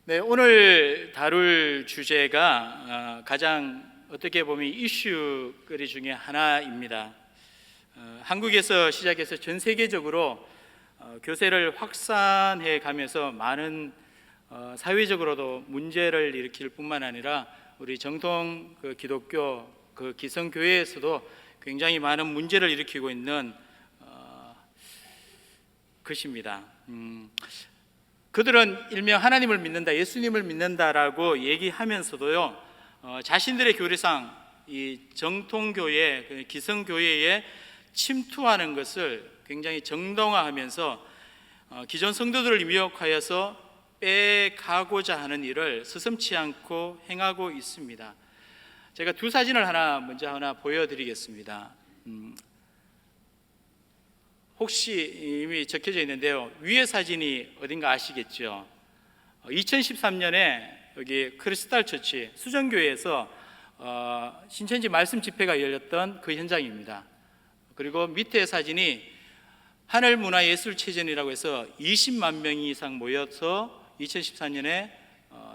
네, 오늘 다룰 주제가 가장 어떻게 보면 이슈거리 중에 하나입니다. 한국에서 시작해서 전 세계적으로 교세를 확산해 가면서 많은 사회적으로도 문제를 일으킬 뿐만 아니라 우리 정통 기독교 기성교회에서도 굉장히 많은 문제를 일으키고 있는 것입니다. 그들은 일명 하나님을 믿는다, 예수님을 믿는다라고 얘기하면서도요, 자신들의 교리상 이 정통교회, 기성교회에 침투하는 것을 굉장히 정당화하면서 기존 성도들을 미혹하여서 빼가고자 하는 일을 서슴지 않고 행하고 있습니다. 제가 두 사진을 먼저 하나 보여드리겠습니다. 혹시 이미 적혀져 있는데요, 위에 사진이 어딘가 아시겠죠? 2013년에 여기 크리스탈 처치 수정교회에서 신천지 말씀 집회가 열렸던 그 현장입니다. 그리고 밑에 사진이 하늘문화예술체전이라고 해서 20만 명 이상 모여서 2014년에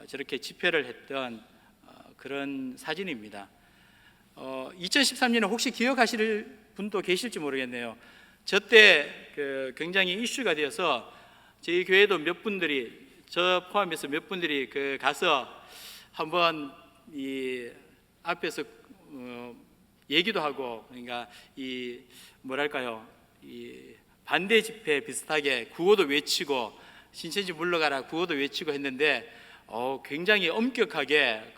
저렇게 집회를 했던 그런 사진입니다. 2013년에 혹시 기억하실 분도 계실지 모르겠네요. 저때 굉장히 이슈가 되어서 저희 교회도 몇 분들이, 저 포함해서 몇 분들이 가서 한번 이 앞에서 얘기도 하고, 그러니까 이 뭐랄까요, 이 반대 집회 비슷하게 구호도 외치고, 신천지 물러가라 구호도 외치고 했는데 굉장히 엄격하게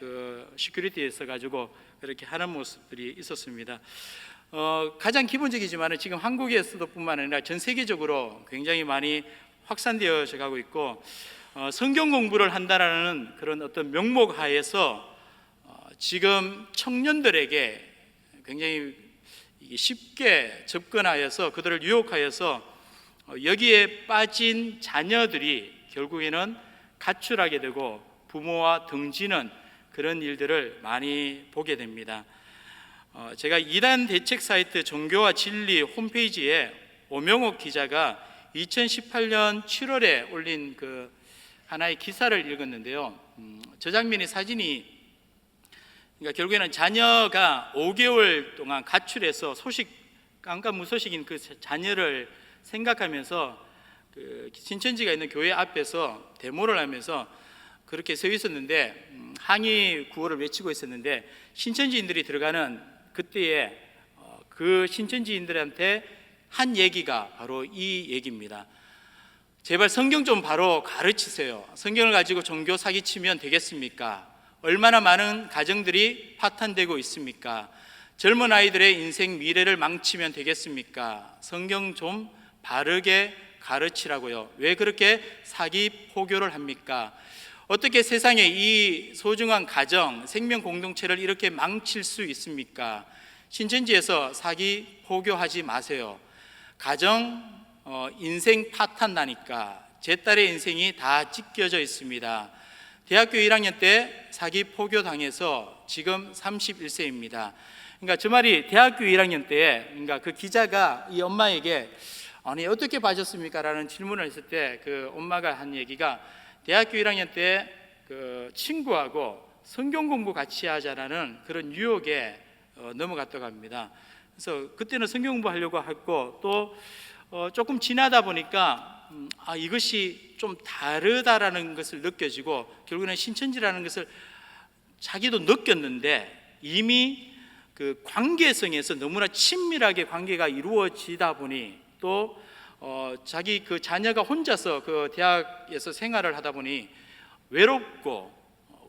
시큐리티에 있어 가지고 그렇게 하는 모습들이 있었습니다. 가장 기본적이지만 지금 한국에서도 뿐만 아니라 전 세계적으로 굉장히 많이 확산되어져 가고 있고, 성경 공부를 한다라는 그런 어떤 명목 하에서 지금 청년들에게 굉장히 쉽게 접근하여서 그들을 유혹하여서 여기에 빠진 자녀들이 결국에는 가출하게 되고 부모와 등지는 그런 일들을 많이 보게 됩니다. 제가 이단 대책 사이트 종교와 진리 홈페이지에 오명옥 기자가 2018년 7월에 올린 하나의 기사를 읽었는데요, 저 장면의 사진이, 그러니까 결국에는 자녀가 5개월 동안 가출해서 깜깜무소식인 그 자녀를 생각하면서 신천지가 있는 교회 앞에서 데모를 하면서 그렇게 서 있었는데, 항의 구호를 외치고 있었는데, 신천지인들이 들어가는 그때에 그 신천지인들한테 한 얘기가 바로 이 얘기입니다. 제발 성경 좀 바로 가르치세요. 성경을 가지고 종교 사기치면 되겠습니까? 얼마나 많은 가정들이 파탄되고 있습니까? 젊은 아이들의 인생 미래를 망치면 되겠습니까? 성경 좀 바르게 가르치라고요. 왜 그렇게 사기 포교를 합니까? 어떻게 세상에 이 소중한 가정, 생명 공동체를 이렇게 망칠 수 있습니까? 신천지에서 사기 포교하지 마세요. 가정, 인생 파탄 나니까 제 딸의 인생이 다 찢겨져 있습니다. 대학교 1학년 때 사기 포교 당해서 지금 31세입니다. 그러니까 저 말이 대학교 1학년 때에, 그러니까 그 기자가 이 엄마에게 아니 어떻게 봐줬습니까? 라는 질문을 했을 때 그 엄마가 한 얘기가, 대학교 1학년 때 친구하고 성경 공부 같이 하자라는 그런 유혹에 넘어갔다고 합니다. 그래서 그때는 성경 공부하려고 했고, 또 조금 지나다 보니까 이것이 좀 다르다라는 것을 느껴지고, 결국에는 신천지라는 것을 자기도 느꼈는데 이미 그 관계성에서 너무나 친밀하게 관계가 이루어지다 보니, 또 자기 그 자녀가 혼자서 그 대학에서 생활을 하다 보니 외롭고,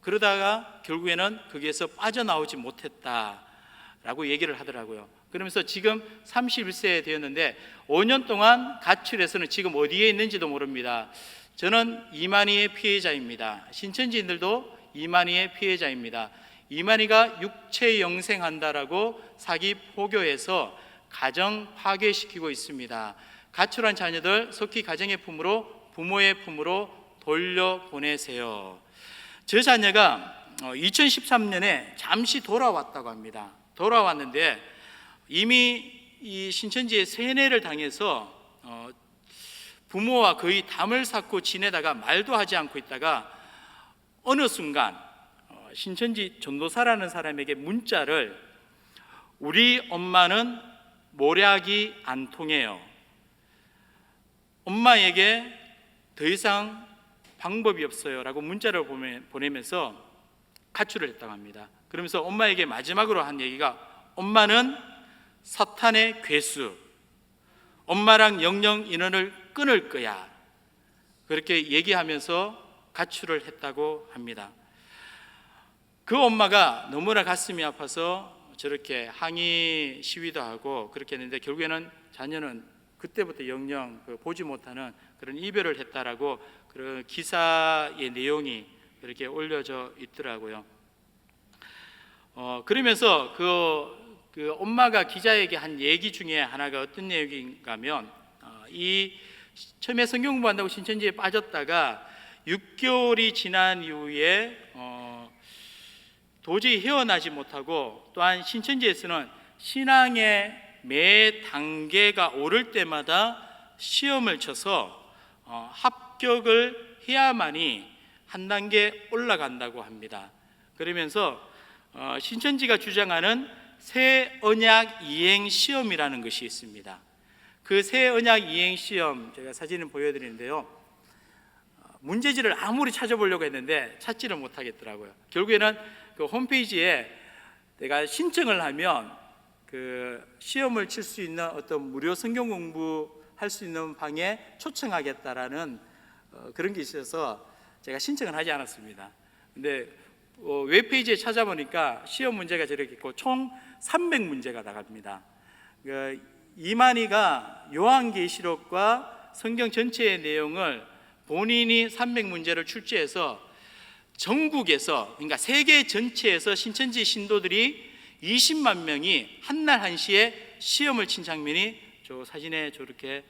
그러다가 결국에는 거기에서 빠져나오지 못했다라고 얘기를 하더라고요. 그러면서 지금 31세 되었는데 5년 동안 가출해서는 지금 어디에 있는지도 모릅니다. 저는 이만희의 피해자입니다. 신천지인들도 이만희의 피해자입니다. 이만희가 육체 영생한다라고 사기 포교해서 가정 파괴시키고 있습니다. 가출한 자녀들 속히 가정의 품으로, 부모의 품으로 돌려보내세요. 저 자녀가 2013년에 잠시 돌아왔다고 합니다. 돌아왔는데 이미 이 신천지의 세뇌를 당해서 부모와 거의 담을 쌓고 지내다가 말도 하지 않고 있다가 어느 순간 신천지 전도사라는 사람에게 문자를 우리 엄마는 모략이 안 통해요. 엄마에게 더 이상 방법이 없어요 라고 문자를 보내면서 가출을 했다고 합니다. 그러면서 엄마에게 마지막으로 한 얘기가 엄마는 사탄의 괴수, 엄마랑 영영 인연을 끊을 거야, 그렇게 얘기하면서 가출을 했다고 합니다. 그 엄마가 너무나 가슴이 아파서 저렇게 항의 시위도 하고 그렇게 했는데 결국에는 자녀는 그때부터 영영 보지 못하는 그런 이별을 했다라고 그런 기사의 내용이 그렇게 올려져 있더라고요. 그러면서 그 엄마가 기자에게 한 얘기 중에 하나가 어떤 내용인가 하면 이 처음에 성경 공부한다고 신천지에 빠졌다가 6개월이 지난 이후에 도저히 헤어나지 못하고 또한 신천지에서는 신앙의 매 단계가 오를 때마다 시험을 쳐서 합격을 해야만이 한 단계 올라간다고 합니다. 그러면서 신천지가 주장하는 새 언약 이행 시험이라는 것이 있습니다. 그 새 언약 이행 시험 제가 사진을 보여드리는데요, 문제지를 아무리 찾아보려고 했는데 찾지를 못하겠더라고요. 결국에는 그 홈페이지에 내가 신청을 하면 그 시험을 칠 수 있는 어떤 무료 성경 공부할 수 있는 방에 초청하겠다라는 그런 게 있어서 제가 신청을 하지 않았습니다. 근데 웹페이지에 찾아보니까 시험 문제가 저렇게 있고 총 300문제가 나갑니다. 이만희가 요한계시록과 성경 전체의 내용을 본인이 300문제를 출제해서 전국에서, 그러니까 세계 전체에서 신천지 신도들이 20만 명이 한날 한시에 시험을 친 장면이 저 사진에 저렇게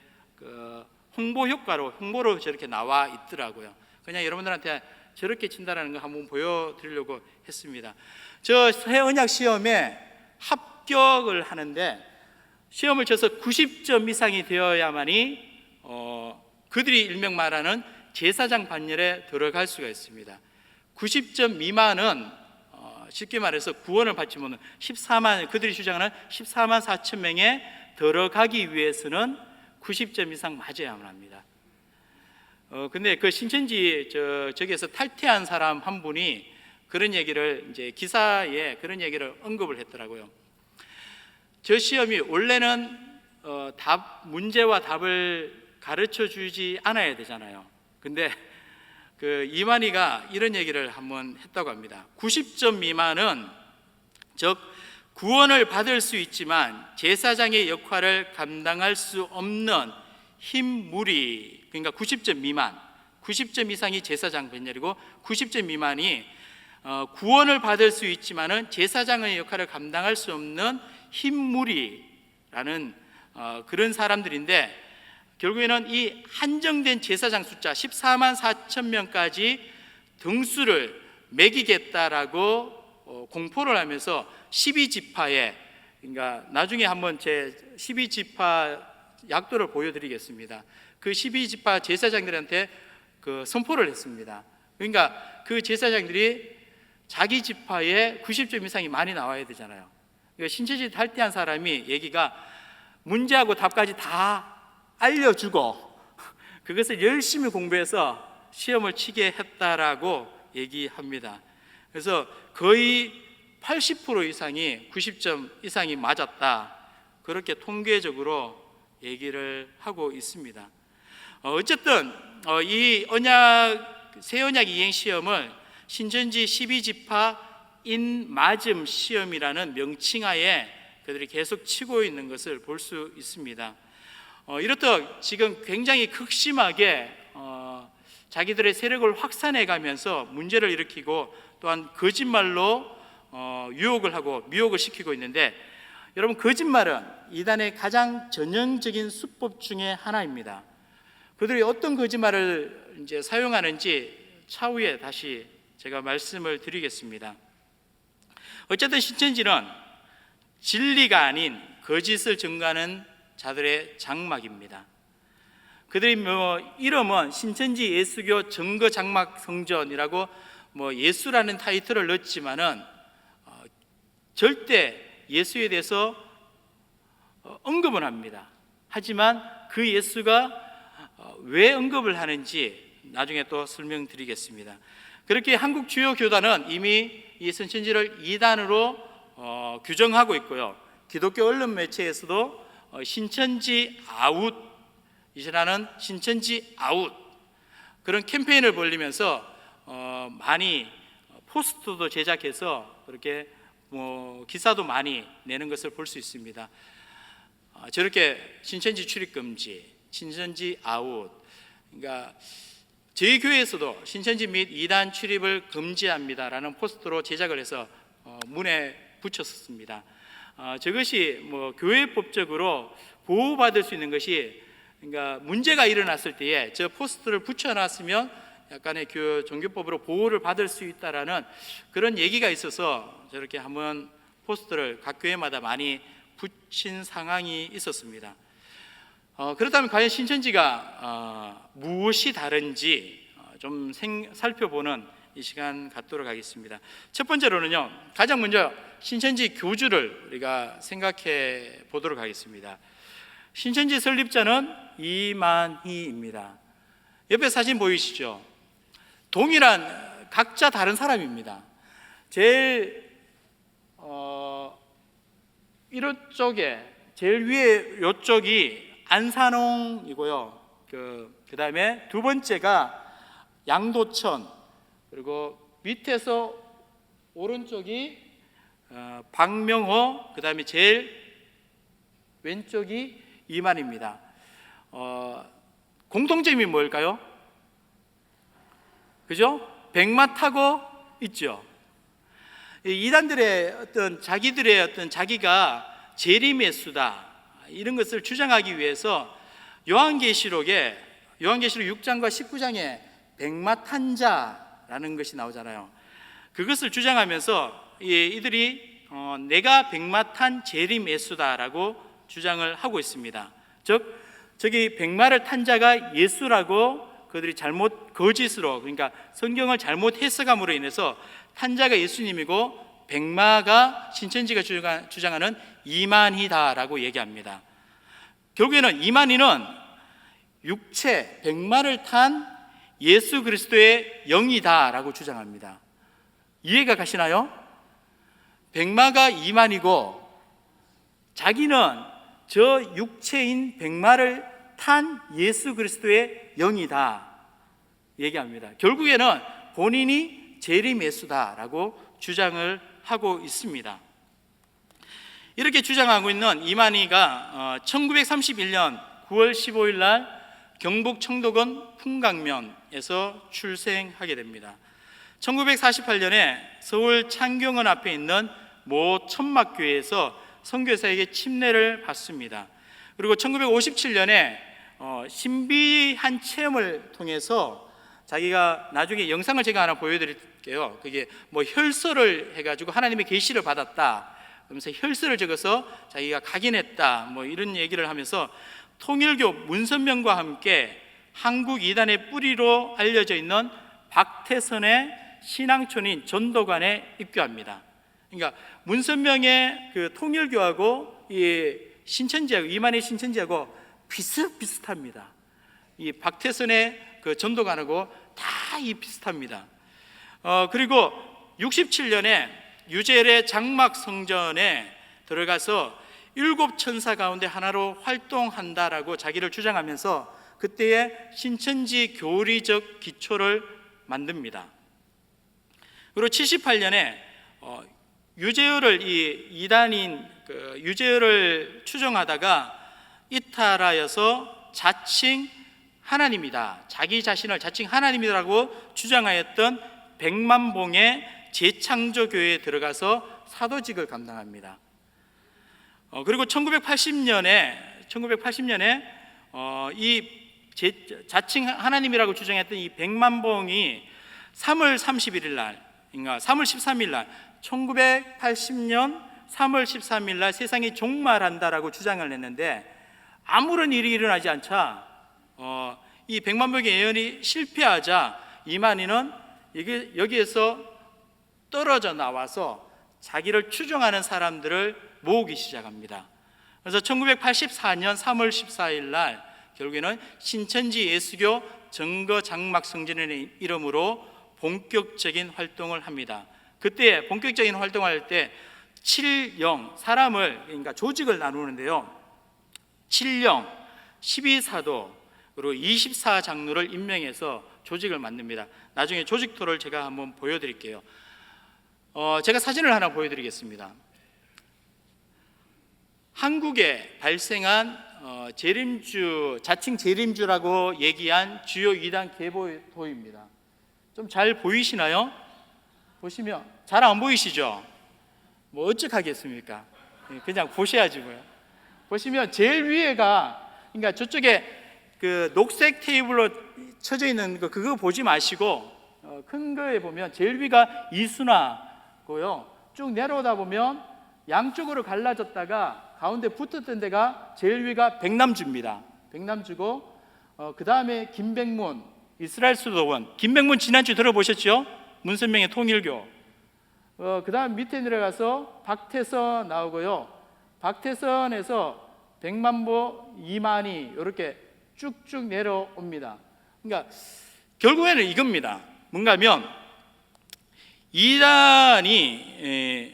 홍보로 저렇게 나와 있더라고요. 그냥 여러분들한테 저렇게 친다라는 거 한번 보여드리려고 했습니다. 저 새 언약 시험에 합격을 하는데 시험을 쳐서 90점 이상이 되어야만이 그들이 일명 말하는 제사장 반열에 들어갈 수가 있습니다. 90점 미만은 쉽게 말해서 구원을 받지 못하는 그들이 주장하는 14만 4천 명에 들어가기 위해서는 90점 이상 맞아야만 합니다. 근데 그 신천지 저기에서 탈퇴한 사람 한 분이 그런 얘기를 이제 기사에 그런 얘기를 언급을 했더라고요. 저 시험이 원래는 문제와 답을 가르쳐 주지 않아야 되잖아요. 근데 그 이만희가 이런 얘기를 한번 했다고 합니다. 90점 미만은 즉 구원을 받을 수 있지만 제사장의 역할을 감당할 수 없는 흰무리, 그러니까 90점 미만, 90점 이상이 제사장 반열이고 90점 미만이 구원을 받을 수 있지만은 제사장의 역할을 감당할 수 없는 흰무리라는 그런 사람들인데, 결국에는 이 한정된 제사장 숫자 14만 4천 명까지 등수를 매기겠다라고 공포를 하면서 12지파에, 그러니까 나중에 한번 제 12지파 약도를 보여드리겠습니다. 그 12지파 제사장들한테 그 선포를 했습니다. 그러니까 그 제사장들이 자기 지파에 90점 이상이 많이 나와야 되잖아요. 그러니까 신천지 탈퇴한 사람이 얘기가 문제하고 답까지 다 알려주고 그것을 열심히 공부해서 시험을 치게 했다라고 얘기합니다. 그래서 거의 80% 이상이 90점 이상이 맞았다, 그렇게 통계적으로 얘기를 하고 있습니다. 어쨌든 이 새 언약 이행 시험을 신천지 12지파 인맞음 시험이라는 명칭하에 그들이 계속 치고 있는 것을 볼 수 있습니다. 이렇듯 지금 굉장히 극심하게 자기들의 세력을 확산해 가면서 문제를 일으키고 또한 거짓말로 유혹을 하고 미혹을 시키고 있는데, 여러분, 거짓말은 이단의 가장 전형적인 수법 중에 하나입니다. 그들이 어떤 거짓말을 이제 사용하는지 차후에 다시 제가 말씀을 드리겠습니다. 어쨌든 신천지는 진리가 아닌 거짓을 증거하는 자들의 장막입니다. 그들의 이름은 신천지 예수교 증거 장막 성전이라고 뭐 예수라는 타이틀을 넣었지만은 절대 예수에 대해서 언급은 합니다. 하지만 그 예수가 왜 언급을 하는지 나중에 또 설명드리겠습니다. 그렇게 한국 주요 교단은 이미 이 신천지를 이단으로 규정하고 있고요. 기독교 언론 매체에서도 신천지 아웃이라는 신천지 아웃 그런 캠페인을 벌리면서 많이 포스터도 제작해서 그렇게 기사도 많이 내는 것을 볼 수 있습니다. 저렇게 신천지 출입 금지, 신천지 아웃. 그러니까 저희 교회에서도 신천지 및 이단 출입을 금지합니다라는 포스터로 제작을 해서 문에 붙였었습니다. 저것이 교회법적으로 보호받을 수 있는 것이, 그러니까 문제가 일어났을 때에 저 포스터를 붙여놨으면 약간의 종교법으로 보호를 받을 수 있다라는 그런 얘기가 있어서 저렇게 한번 포스터를 각 교회마다 많이 붙인 상황이 있었습니다. 그렇다면 과연 신천지가 무엇이 다른지 좀 살펴보는 이 시간 갖도록 하겠습니다. 첫 번째로는요, 가장 먼저 신천지 교주를 우리가 생각해 보도록 하겠습니다. 신천지 설립자는 이만희입니다. 옆에 사진 보이시죠? 동일한 각자 다른 사람입니다. 제일 이쪽에 제일 위에 이쪽이 안산홍이고요. 그 다음에 두 번째가 양도천, 그리고 밑에서 오른쪽이 박명호, 그 다음에 제일 왼쪽이 이만입니다. 공통점이 뭘까요? 그죠? 백마 타고 있죠. 이단들의 자기가 재림예수다 이런 것을 주장하기 위해서 요한계시록 6장과 19장에 백마 탄 자라는 것이 나오잖아요. 그것을 주장하면서 이들이 내가 백마 탄 재림예수다라고 주장을 하고 있습니다. 즉 저기 백마를 탄 자가 예수라고 그들이 거짓으로, 그러니까 성경을 잘못 해석함으로 인해서 탄 자가 예수님이고 백마가 신천지가 주장하는 이만희다라고 얘기합니다. 결국에는 이만희는 육체 백마를 탄 예수 그리스도의 영이다라고 주장합니다. 이해가 가시나요? 백마가 이만희고 자기는 저 육체인 백마를 탄 예수 그리스도의 영이다 얘기합니다. 결국에는 본인이 재림예수다라고 주장을 하고 있습니다. 이렇게 주장하고 있는 이만희가 1931년 9월 15일 날 경북 청도군 풍강면에서 출생하게 됩니다. 1948년에 서울 창경원 앞에 있는 모 천막교회에서 선교사에게 침례를 받습니다. 그리고 1957년에 신비한 체험을 통해서 자기가 나중에 영상을 제가 하나 보여드릴게요. 그게 혈서를 해가지고 하나님의 계시를 받았다 그러면서 혈서를 적어서 자기가 각인했다 이런 얘기를 하면서 통일교 문선명과 함께 한국 이단의 뿌리로 알려져 있는 박태선의 신앙촌인 전도관에 입교합니다. 그러니까 문선명의 그 통일교하고 이 신천지하고 이만희 신천지하고 비슷합니다. 이 박태선의 그 전도관하고 다 비슷합니다. 그리고 67년에 유젤의 장막 성전에 들어가서 7천사 가운데 하나로 활동한다라고 자기를 주장하면서 그때의 신천지 교리적 기초를 만듭니다. 그리고 78년에 유재열을 이단인 유재열을 추종하다가 이탈하여서 자칭 하나님이다, 자기 자신을 자칭 하나님이라고 주장하였던 백만봉의 재창조교회에 들어가서 사도직을 감당합니다. 그리고 1980년에 이 자칭 하나님이라고 주장했던 이 백만봉이 3월 31일 날, 그러니까 3월 13일 날 1980년 3월 13일 날 세상이 종말한다라고 주장을 했는데 아무런 일이 일어나지 않자 이 백만봉의 예언이 실패하자 이만희는 이게 여기에서 떨어져 나와서 자기를 추종하는 사람들을 모으기 시작합니다. 그래서 1984년 3월 14일 날 결국에는 신천지 예수교 증거 장막 성전이라는 이름으로 본격적인 활동을 합니다. 그때 본격적인 활동을 할 때 7영, 사람을, 그러니까 조직을 나누는데요, 7영, 12사도, 그리고 24장로를 임명해서 조직을 만듭니다. 나중에 조직토를 제가 한번 보여드릴게요. 제가 사진을 하나 보여드리겠습니다. 한국에 발생한 재림주, 자칭 재림주라고 얘기한 주요 이단 계보도입니다. 좀 잘 보이시나요? 보시면 잘 안 보이시죠? 뭐 어떡하겠습니까? 그냥 보셔야지 뭐요. 보시면 제일 위에가, 그러니까 저쪽에 그 녹색 테이블로 쳐져 있는 그거 보지 마시고 큰 거에 보면 제일 위가 이순화고요. 쭉 내려오다 보면 양쪽으로 갈라졌다가 가운데 붙었던 데가 제일 위가 백남주입니다. 백남주고 그 다음에 김백문, 이스라엘 수도원. 김백문 지난주 들어보셨죠? 문선명의 통일교. 그 다음 밑에 내려가서 박태선 나오고요. 박태선에서 백만보, 이만희 이렇게 쭉쭉 내려옵니다. 그러니까 결국에는 이겁니다. 뭔가 하면 이단의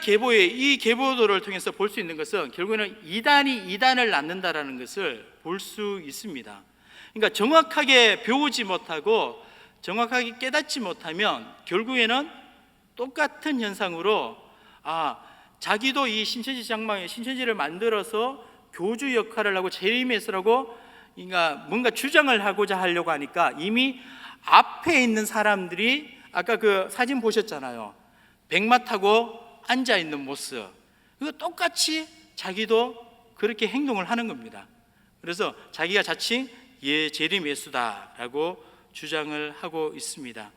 계보에, 이 계보도를 통해서 볼 수 있는 것은 결국에는 이단이 이단을 낳는다라는 것을 볼 수 있습니다. 그러니까 정확하게 배우지 못하고 정확하게 깨닫지 못하면 결국에는 똑같은 현상으로 자기도 이 신천지 장막에 신천지를 만들어서 교주 역할을 하고 재림예수라고 그러니까 뭔가 주장을 하려고 하니까 이미 앞에 있는 사람들이 아까 그 사진 보셨잖아요. 백마 타고 앉아 있는 모습, 이거 똑같이 자기도 그렇게 행동을 하는 겁니다. 그래서 자기가 자칭 재림 예수다라고 주장을 하고 있습니다.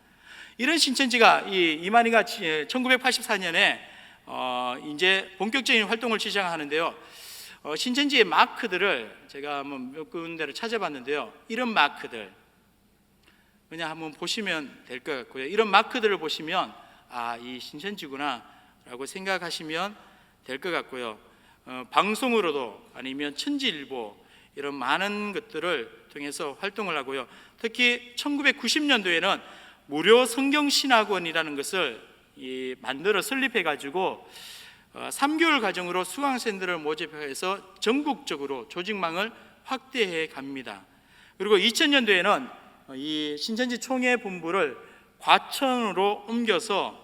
이런 신천지가 이만희가 1984년에 이제 본격적인 활동을 시작하는데요. 신천지의 마크들을 제가 한번 몇 군데를 찾아봤는데요. 이런 마크들 그냥 한번 보시면 될 것 같고요. 이런 마크들을 보시면 이 신천지구나 라고 생각하시면 될 것 같고요. 방송으로도 아니면 천지일보 이런 많은 것들을 통해서 활동을 하고요. 특히 1990년도에는 무료 성경신학원이라는 것을 만들어 설립해 가지고 3개월 과정으로 수강생들을 모집해서 전국적으로 조직망을 확대해 갑니다. 그리고 2000년도에는 이 신천지 총회 본부를 과천으로 옮겨서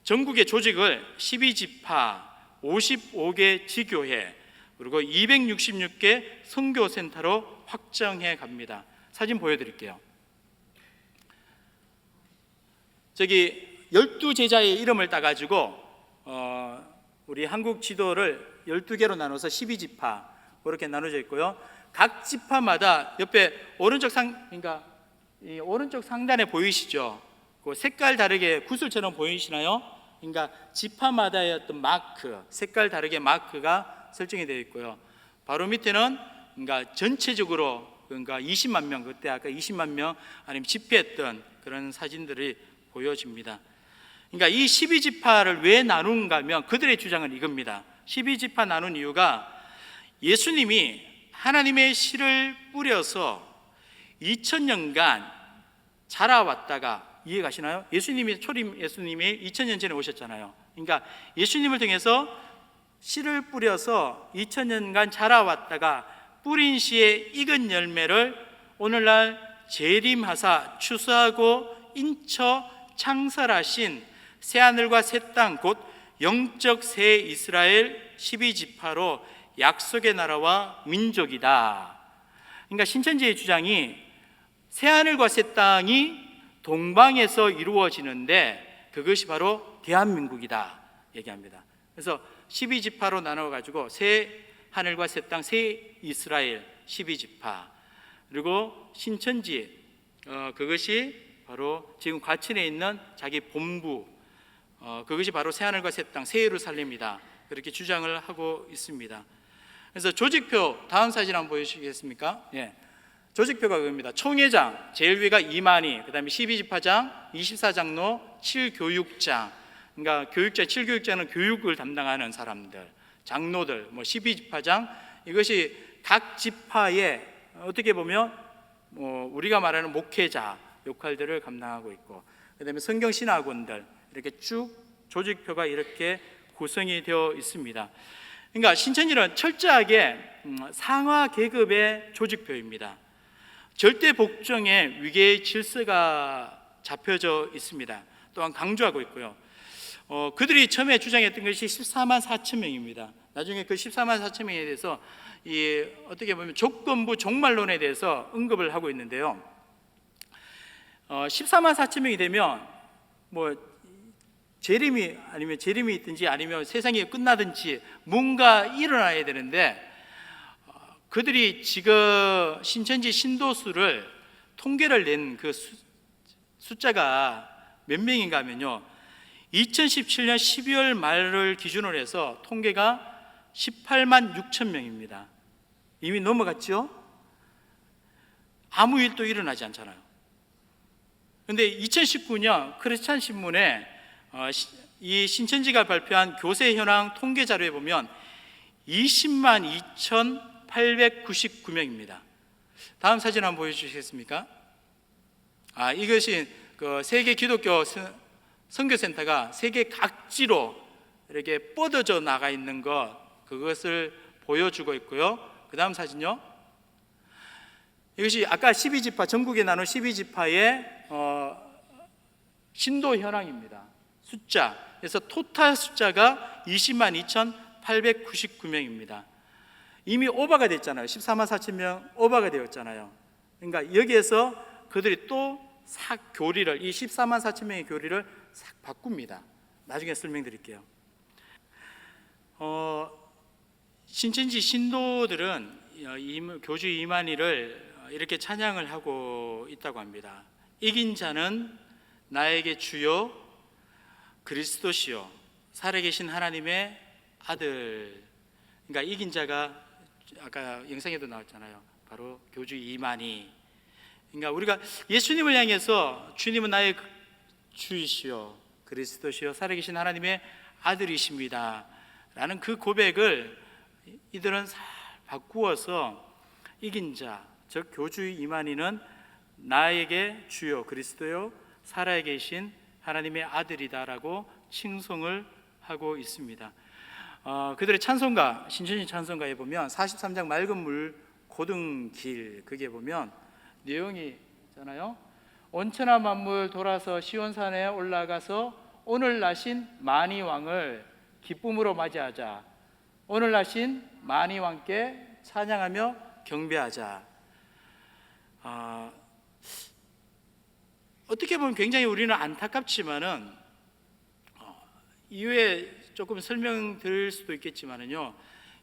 전국의 조직을 12지파, 55개 지교회, 그리고 266개 선교센터로 확장해 갑니다. 사진 보여드릴게요. 저기 12제자의 이름을 따가지고 우리 한국 지도를 12개로 나눠서 12지파 그렇게 나눠져 있고요. 각 지파마다 옆에 그러니까 이 오른쪽 상단에 보이시죠? 그 색깔 다르게 구슬처럼 보이시나요? 그러니까 지파마다의 어떤 마크, 색깔 다르게 마크가 설정이 되어 있고요. 바로 밑에는 그러니까 전체적으로 그러니까 20만 명, 그때 아까 20만 명 아니면 집회했던 그런 사진들이 보여집니다. 그러니까 이 12지파를 왜 나눈가 하면 그들의 주장은 이겁니다. 12지파 나눈 이유가 예수님이 하나님의 씨를 뿌려서 2000년간 자라왔다가, 이해가시나요? 초림 예수님이 2000년 전에 오셨잖아요. 그러니까 예수님을 통해서 씨를 뿌려서 2000년간 자라왔다가 뿌린 씨의 익은 열매를 오늘날 재림하사 추수하고 인처 창설하신 새하늘과 새 땅 곧 영적 새 이스라엘 12지파로 약속의 나라와 민족이다. 그러니까 신천지의 주장이 새하늘과 새 땅이 동방에서 이루어지는데 그것이 바로 대한민국이다 얘기합니다. 그래서 12지파로 나눠가지고 새 하늘과 새 땅, 새 이스라엘 12지파, 그리고 신천지 그것이 바로 지금 과천에 있는 자기 본부, 그것이 바로 새 하늘과 새 땅, 새 예루살렘이다 그렇게 주장을 하고 있습니다. 그래서 조직표 다음 사진 한번 보여주시겠습니까? 예. 조직표가 그겁니다. 총회장, 제일 위가 이만희, 그 다음에 12지파장, 24장로, 7교육장. 그러니까 교육자, 7교육자는 교육을 담당하는 사람들, 장로들, 12지파장. 이것이 각 지파의 어떻게 보면 우리가 말하는 목회자 역할들을 감당하고 있고, 그 다음에 성경신학원들, 이렇게 쭉 조직표가 이렇게 구성이 되어 있습니다. 그러니까 신천지는 철저하게 상하 계급의 조직표입니다. 절대 복종의 위계의 질서가 잡혀져 있습니다. 또한 강조하고 있고요. 그들이 처음에 주장했던 것이 14만 4천 명입니다. 나중에 그 14만 4천 명에 대해서 어떻게 보면 조건부 종말론에 대해서 언급을 하고 있는데요. 14만 4천 명이 되면 재림이 아니면 재림이 있든지 아니면 세상이 끝나든지 뭔가 일어나야 되는데, 그들이 지금 신천지 신도수를 통계를 낸 그 숫자가 몇 명인가 하면요, 2017년 12월 말을 기준으로 해서 통계가 18만 6천 명입니다. 이미 넘어갔죠? 아무 일도 일어나지 않잖아요. 그런데 2019년 크리스찬 신문에 이 신천지가 발표한 교세 현황 통계 자료에 보면 20만 2,899명입니다. 다음 사진 한번 보여주시겠습니까? 이것이 그 세계 기독교 선교센터가 세계 각지로 이렇게 뻗어져 나가 있는 그것을 보여주고 있고요. 그 다음 사진요. 이것이 아까 12지파, 전국에 나눈 12지파의 신도 현황입니다. 숫자. 그래서 토탈 숫자가 20만 2,899명입니다. 이미 오버가 됐잖아요. 14만 4천 명 오버가 되었잖아요. 그러니까 여기에서 그들이 또 교리를, 이 14만 4천 명의 교리를 싹 바꿉니다. 나중에 설명드릴게요. 신천지 신도들은 교주 이만희를 이렇게 찬양을 하고 있다고 합니다. 이긴 자는 나에게 주요 그리스도시요 살아계신 하나님의 아들. 그러니까 이긴 자가 아까 영상에도 나왔잖아요. 바로 교주 이만희. 그러니까 우리가 예수님을 향해서 주님은 나의 주이시요 그리스도시요 살아계신 하나님의 아들이십니다 라는 그 고백을 이들은 바꾸어서 이긴 자, 즉 교주 이만희는 나에게 주요 그리스도요 살아계신 하나님의 아들이다라고 칭송을 하고 있습니다. 그들의 찬송가, 신천지 찬송가에 보면 43장 맑은 물 고등 길, 거기에 보면 내용이 있잖아요. 온천하 만물 돌아서 시온산에 올라가서 오늘 나신 만이왕을 기쁨으로 맞이하자. 오늘 나신 만이왕께 찬양하며 경배하자. 어떻게 보면 굉장히 우리는 안타깝지만은 이후에 조금 설명드릴 수도 있겠지만은요,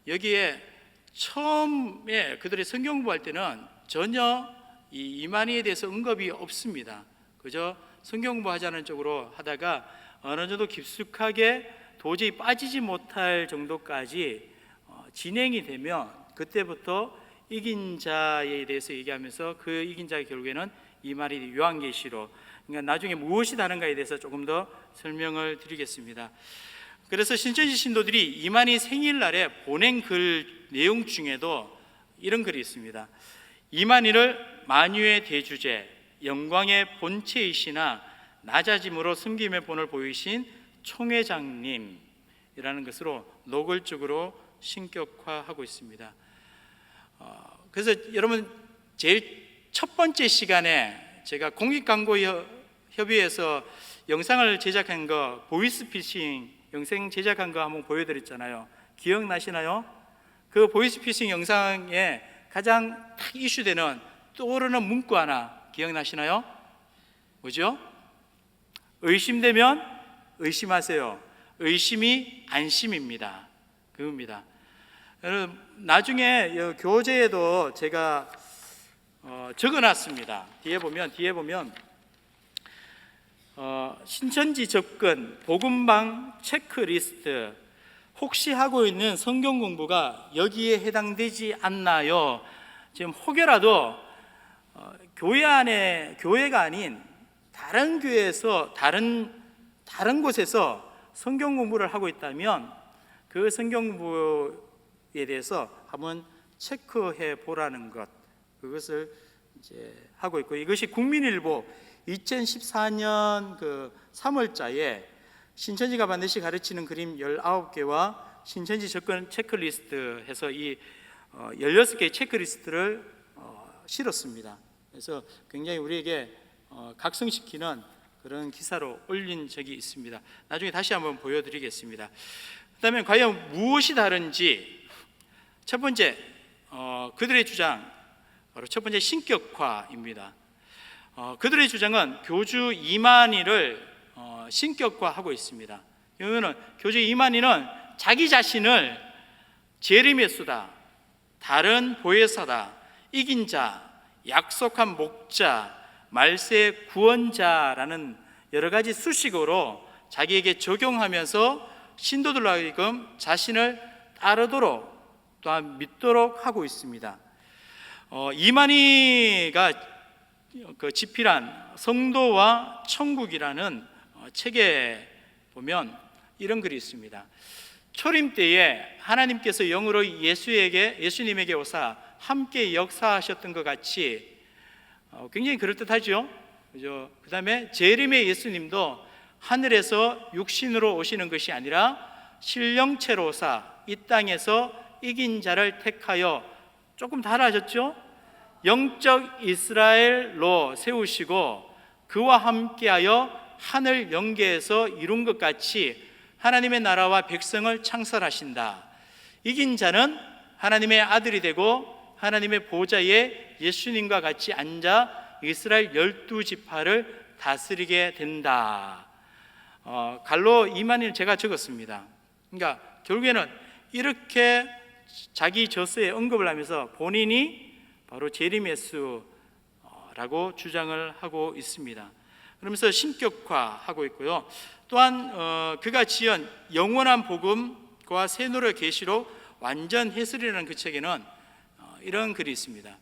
여기에 처음에 그들이 성경 공부할 때는 전혀 이 이만희에 대해서 언급이 없습니다. 그저 성경 공부하자는 쪽으로 하다가 어느 정도 깊숙하게 도저히 빠지지 못할 정도까지 진행이 되면 그때부터 이긴 자에 대해서 얘기하면서 그 이긴 자의 결국에는 이만희 요한계시록, 그러니까 나중에 무엇이 다른가에 대해서 조금 더 설명을 드리겠습니다. 그래서 신천지 신도들이 이만희 생일날에 보낸 글 내용 중에도 이런 글이 있습니다. 이만희를 만유의 대주제, 영광의 본체이시나 낮아짐으로 섬김의 본을 보이신 총회장님이라는 것으로 노골적으로 신격화하고 있습니다. 그래서 여러분, 제일 첫 번째 시간에 제가 공익광고협의회에서 영상을 제작한 거, 보이스피싱 영상 제작한 거 한번 보여드렸잖아요. 기억나시나요? 그 보이스피싱 영상에 가장 딱 이슈되는 떠오르는 문구 하나 기억나시나요? 뭐죠? 의심되면 의심하세요. 의심이 안심입니다. 그겁니다. 여러분, 나중에 교재에도 제가 적어놨습니다. 뒤에 보면 신천지 접근 복음방 체크리스트, 혹시 하고 있는 성경 공부가 여기에 해당되지 않나요? 지금 혹여라도 교회 안에 교회가 아닌 다른 교회에서 다른 곳에서 성경 공부를 하고 있다면 그 성경 공부에 대해서 한번 체크해 보라는 것, 그것을 이제 하고 있고, 이것이 국민일보 2014년 그 3월자에 신천지가 반드시 가르치는 그림 19개와 신천지 접근 체크리스트 해서 이 16개의 체크리스트를 실었습니다. 그래서 굉장히 우리에게 각성시키는 그런 기사로 올린 적이 있습니다. 나중에 다시 한번 보여드리겠습니다. 그다음에 과연 무엇이 다른지, 첫 번째 그들의 주장, 바로 첫 번째 신격화입니다. 그들의 주장은 교주 이만희를 신격화하고 있습니다. 그러면 교주 이만희는 자기 자신을 제리메스다, 다른 보혜사다, 이긴 자, 약속한 목자, 말세 구원자라는 여러 가지 수식어로 자기에게 적용하면서 신도들로 하여금 자신을 따르도록 또한 믿도록 하고 있습니다. 이만희가 그 집필한 성도와 천국이라는 책에 보면 이런 글이 있습니다. 초림 때에 하나님께서 영으로 예수님에게 오사 함께 역사하셨던 것 같이 굉장히 그럴듯하죠. 그죠? 그 다음에 재림의 예수님도 하늘에서 육신으로 오시는 것이 아니라 신령체로 오사 이 땅에서 이긴 자를 택하여 조금 달라졌죠. 영적 이스라엘로 세우시고 그와 함께하여 하늘 영계에서 이룬 것 같이 하나님의 나라와 백성을 창설하신다. 이긴 자는 하나님의 아들이 되고 하나님의 보좌에 예수님과 같이 앉아 이스라엘 12지파를 다스리게 된다. 갈로 이만희는 제가 적었습니다. 그러니까 결국에는 이렇게 자기 저서에 언급을 하면서 본인이 바로 제리메스라고 주장을 하고 있습니다. 그러면서 신격화하고 있고요. 또한 그가 지은 영원한 복음과 새노래 계시록 완전 해설이라는 그 책에는 이런 글이 있습니다.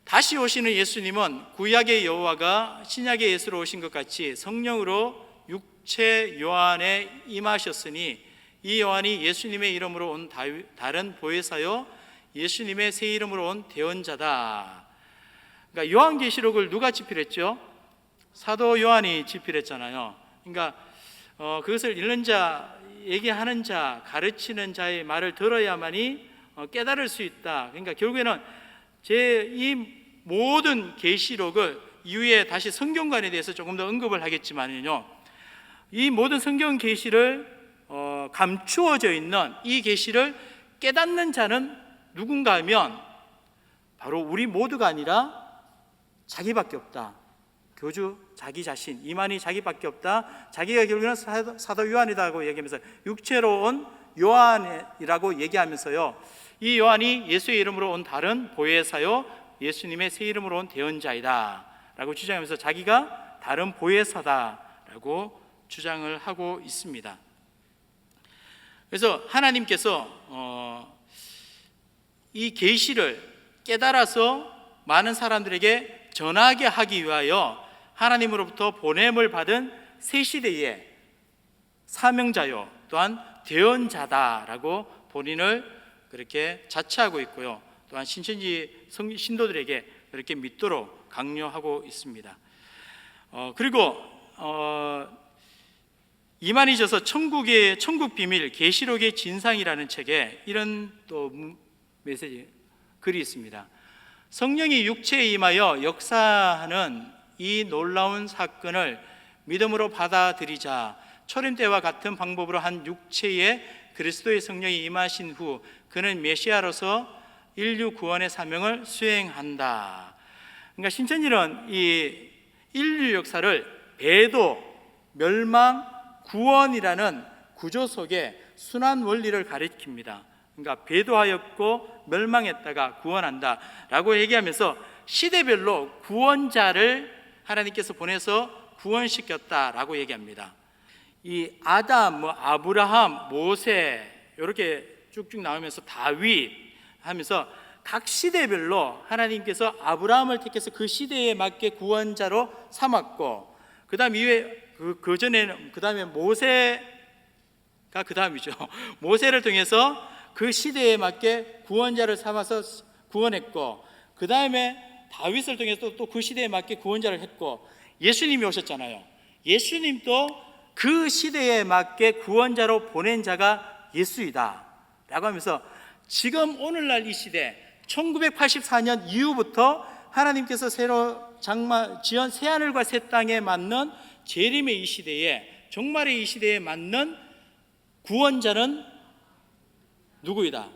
다시 오시는 예수님은 구약의 여호와가 신약의 예수로 오신 것 같이 성령으로 육체 요한에 임하셨으니 이 요한이 예수님의 이름으로 온 다른 보혜사요 예수님의 새 이름으로 온 대언자다. 그러니까 요한계시록을 누가 집필했죠? 사도 요한이 집필했잖아요. 그러니까 그것을 읽는 자, 얘기하는 자, 가르치는 자의 말을 들어야만이 깨달을 수 있다. 그러니까 결국에는 이 모든 계시록을 이후에 다시 성경관에 대해서 조금 더 언급을 하겠지만요, 이 모든 성경 계시를 감추어져 있는 이 계시를 깨닫는 자는 누군가 하면 바로 우리 모두가 아니라 자기밖에 없다. 교주 자기 자신, 이만희 자기밖에 없다. 자기가 결국에는 사도 요한이라고 얘기하면서 육체로 온 요한이라고 얘기하면서요, 이 요한이 예수의 이름으로 온 다른 보혜사요 예수님의 새 이름으로 온 대언자이다 라고 주장하면서 자기가 다른 보혜사다 라고 주장을 하고 있습니다. 그래서 하나님께서 이 계시를 깨달아서 많은 사람들에게 전하게 하기 위하여 하나님으로부터 보냄을 받은 새 시대의 사명자요 또한 대언자다라고 본인을 그렇게 자처하고 있고요. 또한 신천지 신도들에게 그렇게 믿도록 강요하고 있습니다. 그리고 이만희 저서 천국 비밀 계시록의 진상이라는 책에 이런 또 메시지 글이 있습니다. 성령이 육체에 임하여 역사하는 이 놀라운 사건을 믿음으로 받아들이자 초림 때와 같은 방법으로 한 육체에 그리스도의 성령이 임하신 후 그는 메시아로서 인류 구원의 사명을 수행한다. 그러니까 신천지는 이 인류 역사를 배도, 멸망, 구원이라는 구조 속에 순환 원리를 가리킵니다. 그러니까 배도하였고 멸망했다가 구원한다 라고 얘기하면서 시대별로 구원자를 하나님께서 보내서 구원시켰다라고 얘기합니다. 이 아담, 아브라함, 모세 이렇게 쭉쭉 나오면서 다윗 하면서 각 시대별로 하나님께서 아브라함을 택해서 그 시대에 맞게 구원자로 삼았고, 그다음 이후에 그 전에는 그다음에 모세가 그 다음이죠. 모세를 통해서 그 시대에 맞게 구원자를 삼아서 구원했고, 그 다음에 다윗을 통해서 또 그 시대에 맞게 구원자를 했고, 예수님이 오셨잖아요. 예수님도 그 시대에 맞게 구원자로 보낸 자가 예수이다 라고 하면서, 지금 오늘날 이 시대 1984년 이후부터 하나님께서 새로 지은 새하늘과 새 땅에 맞는 재림의 이 시대에, 종말의 이 시대에 맞는 구원자는 누구이다?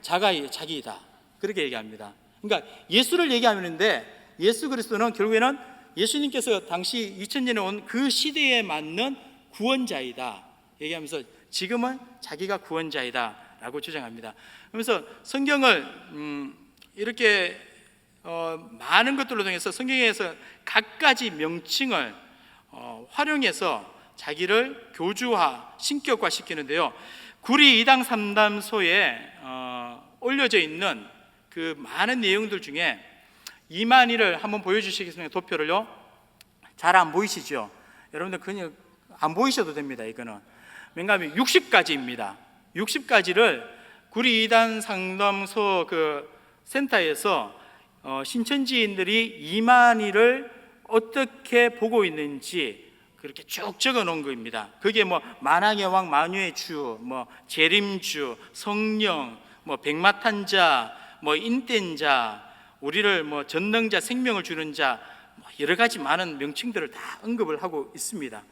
자기이다. 그렇게 얘기합니다. 그러니까 예수를 얘기하는데, 예수 그리스도는 결국에는 예수님께서 당시 2000년에 온 그 시대에 맞는 구원자이다 얘기하면서, 지금은 자기가 구원자이다 라고 주장합니다. 그러면서 성경을 이렇게 많은 것들로 통해서 성경에서 각가지 명칭을 활용해서 자기를 교주화, 신격화 시키는데요, 구리 2당 3담소에 올려져 있는 그 많은 내용들 중에 이만희를 한번 보여주시겠습니까? 도표를요. 잘 안 보이시죠? 여러분들 그냥 안 보이셔도 됩니다. 이거는 왜냐하면 60가지입니다. 60가지를 구리 2단 상담소 그 센터에서 신천지인들이 이만희를 어떻게 보고 있는지 그렇게 쭉 적어 놓은 겁니다. 그게 뭐 만왕의 왕, 만유의 주, 뭐 재림주, 성령, 뭐 백마탄자, 뭐 인된 자, 우리를 뭐 전능자, 생명을 주는 자, 여러 가지 많은 명칭들을 다 언급을 하고 있습니다.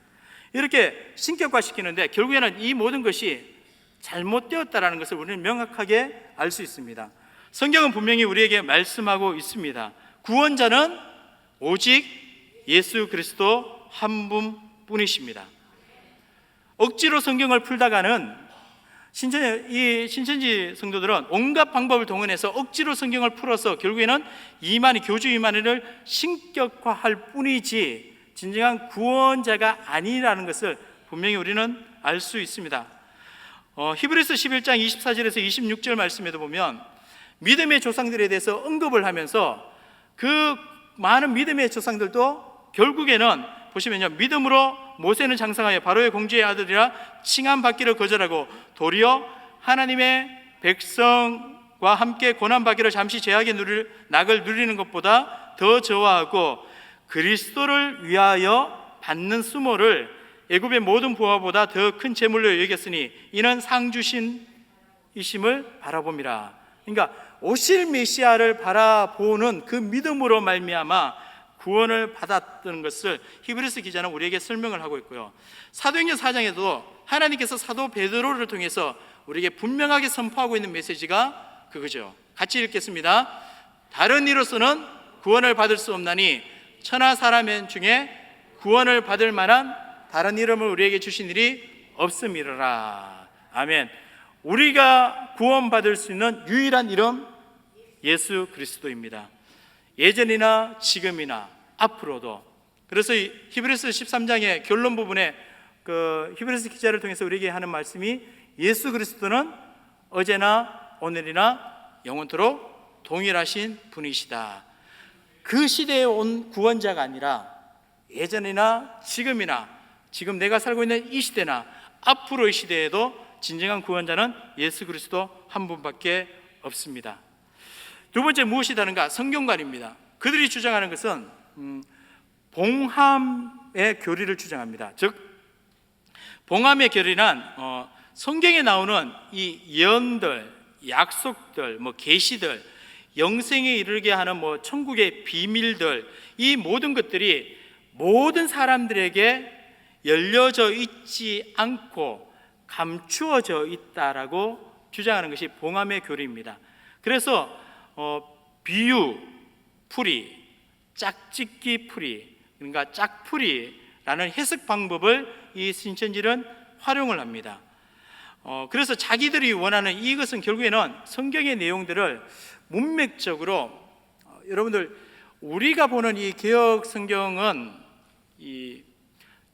이렇게 신격화시키는데 결국에는 이 모든 것이 잘못되었다라는 것을 우리는 명확하게 알 수 있습니다. 성경은 분명히 우리에게 말씀하고 있습니다. 구원자는 오직 예수 그리스도 한 분뿐이십니다. 억지로 성경을 풀다가는 신천지 성도들은 온갖 방법을 동원해서 억지로 성경을 풀어서 결국에는 교주 이만희를 신격화할 뿐이지 진정한 구원자가 아니라는 것을 분명히 우리는 알 수 있습니다. 히브리서 11장 24절에서 26절 말씀에도 보면 믿음의 조상들에 대해서 언급을 하면서 그 많은 믿음의 조상들도 결국에는 보시면요, 믿음으로 모세는 장성하여 바로의 공주의 아들이라 칭함받기를 거절하고 도리어 하나님의 백성과 함께 고난받기를 잠시 죄악의 낙을 누리는 것보다 더 좋아하고 그리스도를 위하여 받는 수모를 애굽의 모든 부하보다 더 큰 재물로 여겼으니 이는 상주신이심을 바라봅니다. 그러니까 오실 메시아를 바라보는 그 믿음으로 말미암아 구원을 받았던 것을 히브리서 기자는 우리에게 설명을 하고 있고요, 사도행전 4장에도 하나님께서 사도 베드로를 통해서 우리에게 분명하게 선포하고 있는 메시지가 그거죠. 같이 읽겠습니다. 다른 이로서는 구원을 받을 수 없나니 천하 사람 중에 구원을 받을 만한 다른 이름을 우리에게 주신 일이 없음이라. 아멘. 우리가 구원받을 수 있는 유일한 이름 예수 그리스도입니다. 예전이나 지금이나 앞으로도. 그래서 히브리서 13장의 결론 부분에 그 히브리서 기자를 통해서 우리에게 하는 말씀이 예수 그리스도는 어제나 오늘이나 영원토록 동일하신 분이시다. 그 시대에 온 구원자가 아니라 예전이나 지금이나 지금 내가 살고 있는 이 시대나 앞으로의 시대에도 진정한 구원자는 예수 그리스도 한 분밖에 없습니다. 두 번째 무엇이 다른가? 성경관입니다. 그들이 주장하는 것은 봉함의 교리를 주장합니다. 즉 봉함의 교리란 성경에 나오는 이 예언들, 약속들, 뭐 계시들, 영생에 이르게 하는 뭐 천국의 비밀들, 이 모든 것들이 모든 사람들에게 열려져 있지 않고 감추어져 있다라고 주장하는 것이 봉함의 교리입니다. 그래서 비유, 풀이, 짝짓기 풀이, 그러니까 짝풀이라는 해석 방법을 이 신천지는 활용을 합니다. 그래서 자기들이 원하는 이것은 결국에는 성경의 내용들을 문맥적으로 여러분들 우리가 보는 이 개역 성경은 이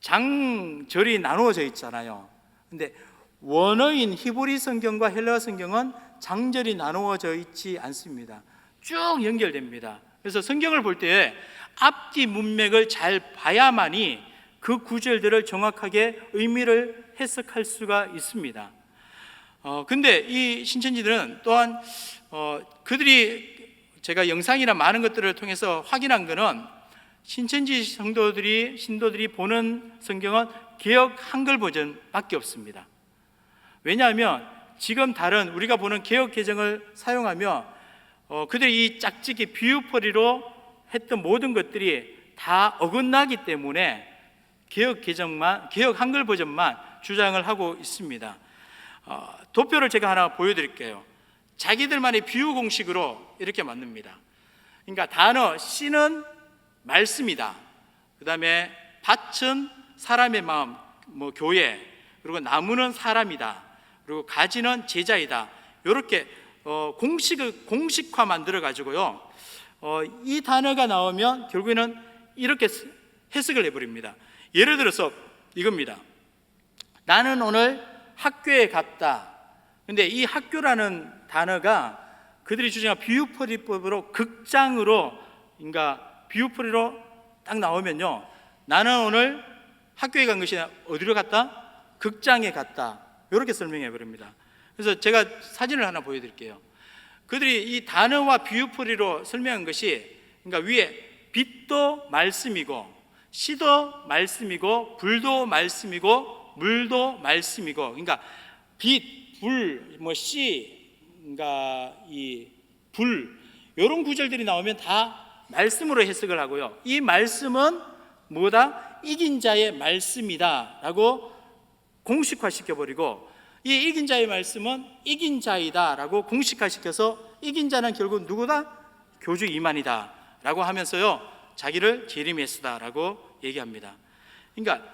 장절이 나누어져 있잖아요. 근데 원어인 히브리 성경과 헬라어 성경은 장절이 나누어져 있지 않습니다. 쭉 연결됩니다. 그래서 성경을 볼 때 앞뒤 문맥을 잘 봐야만이 그 구절들을 정확하게 의미를 해석할 수가 있습니다. 근데 이 신천지들은 또한 그들이 제가 영상이나 많은 것들을 통해서 확인한 것은 신천지 신도들이 보는 성경은 개역 한글 버전밖에 없습니다. 왜냐하면 지금 다른 우리가 보는 개역 개정을 사용하며 그들이 이 짝짓기 비유풀이로 했던 모든 것들이 다 어긋나기 때문에 개역 한글 버전만 주장을 하고 있습니다. 도표를 제가 하나 보여드릴게요. 자기들만의 비유 공식으로 이렇게 만듭니다. 그러니까 단어 씨는 말씀이다. 그 다음에 밭은 사람의 마음, 교회, 그리고 나무는 사람이다. 그리고 가지는 제자이다. 이렇게 공식화 만들어 가지고요. 이 단어가 나오면 결국에는 이렇게 해석을 해버립니다. 예를 들어서 이겁니다. 나는 오늘 학교에 갔다. 근데 이 학교라는 단어가 그들이 주장한 비유풀이법으로 극장으로, 그러니까 비유풀이로 딱 나오면요, 나는 오늘 학교에 간 것이 어디로 갔다? 극장에 갔다. 이렇게 설명해 버립니다. 그래서 제가 사진을 하나 보여드릴게요. 그들이 이 단어와 비유풀이로 설명한 것이, 그러니까 위에 빛도 말씀이고 시도 말씀이고 불도 말씀이고 물도 말씀이고, 그러니까 빛, 불, 씨, 그러니까 이 불, 이런 구절들이 나오면 다 말씀으로 해석을 하고요. 이 말씀은 뭐다? 이긴 자의 말씀이다 라고 공식화시켜버리고, 이 이긴 자의 말씀은 이긴 자이다 라고 공식화시켜서 이긴 자는 결국 누구다? 교주 이만이다 라고 하면서요, 자기를 제리메스다 라고 얘기합니다. 그러니까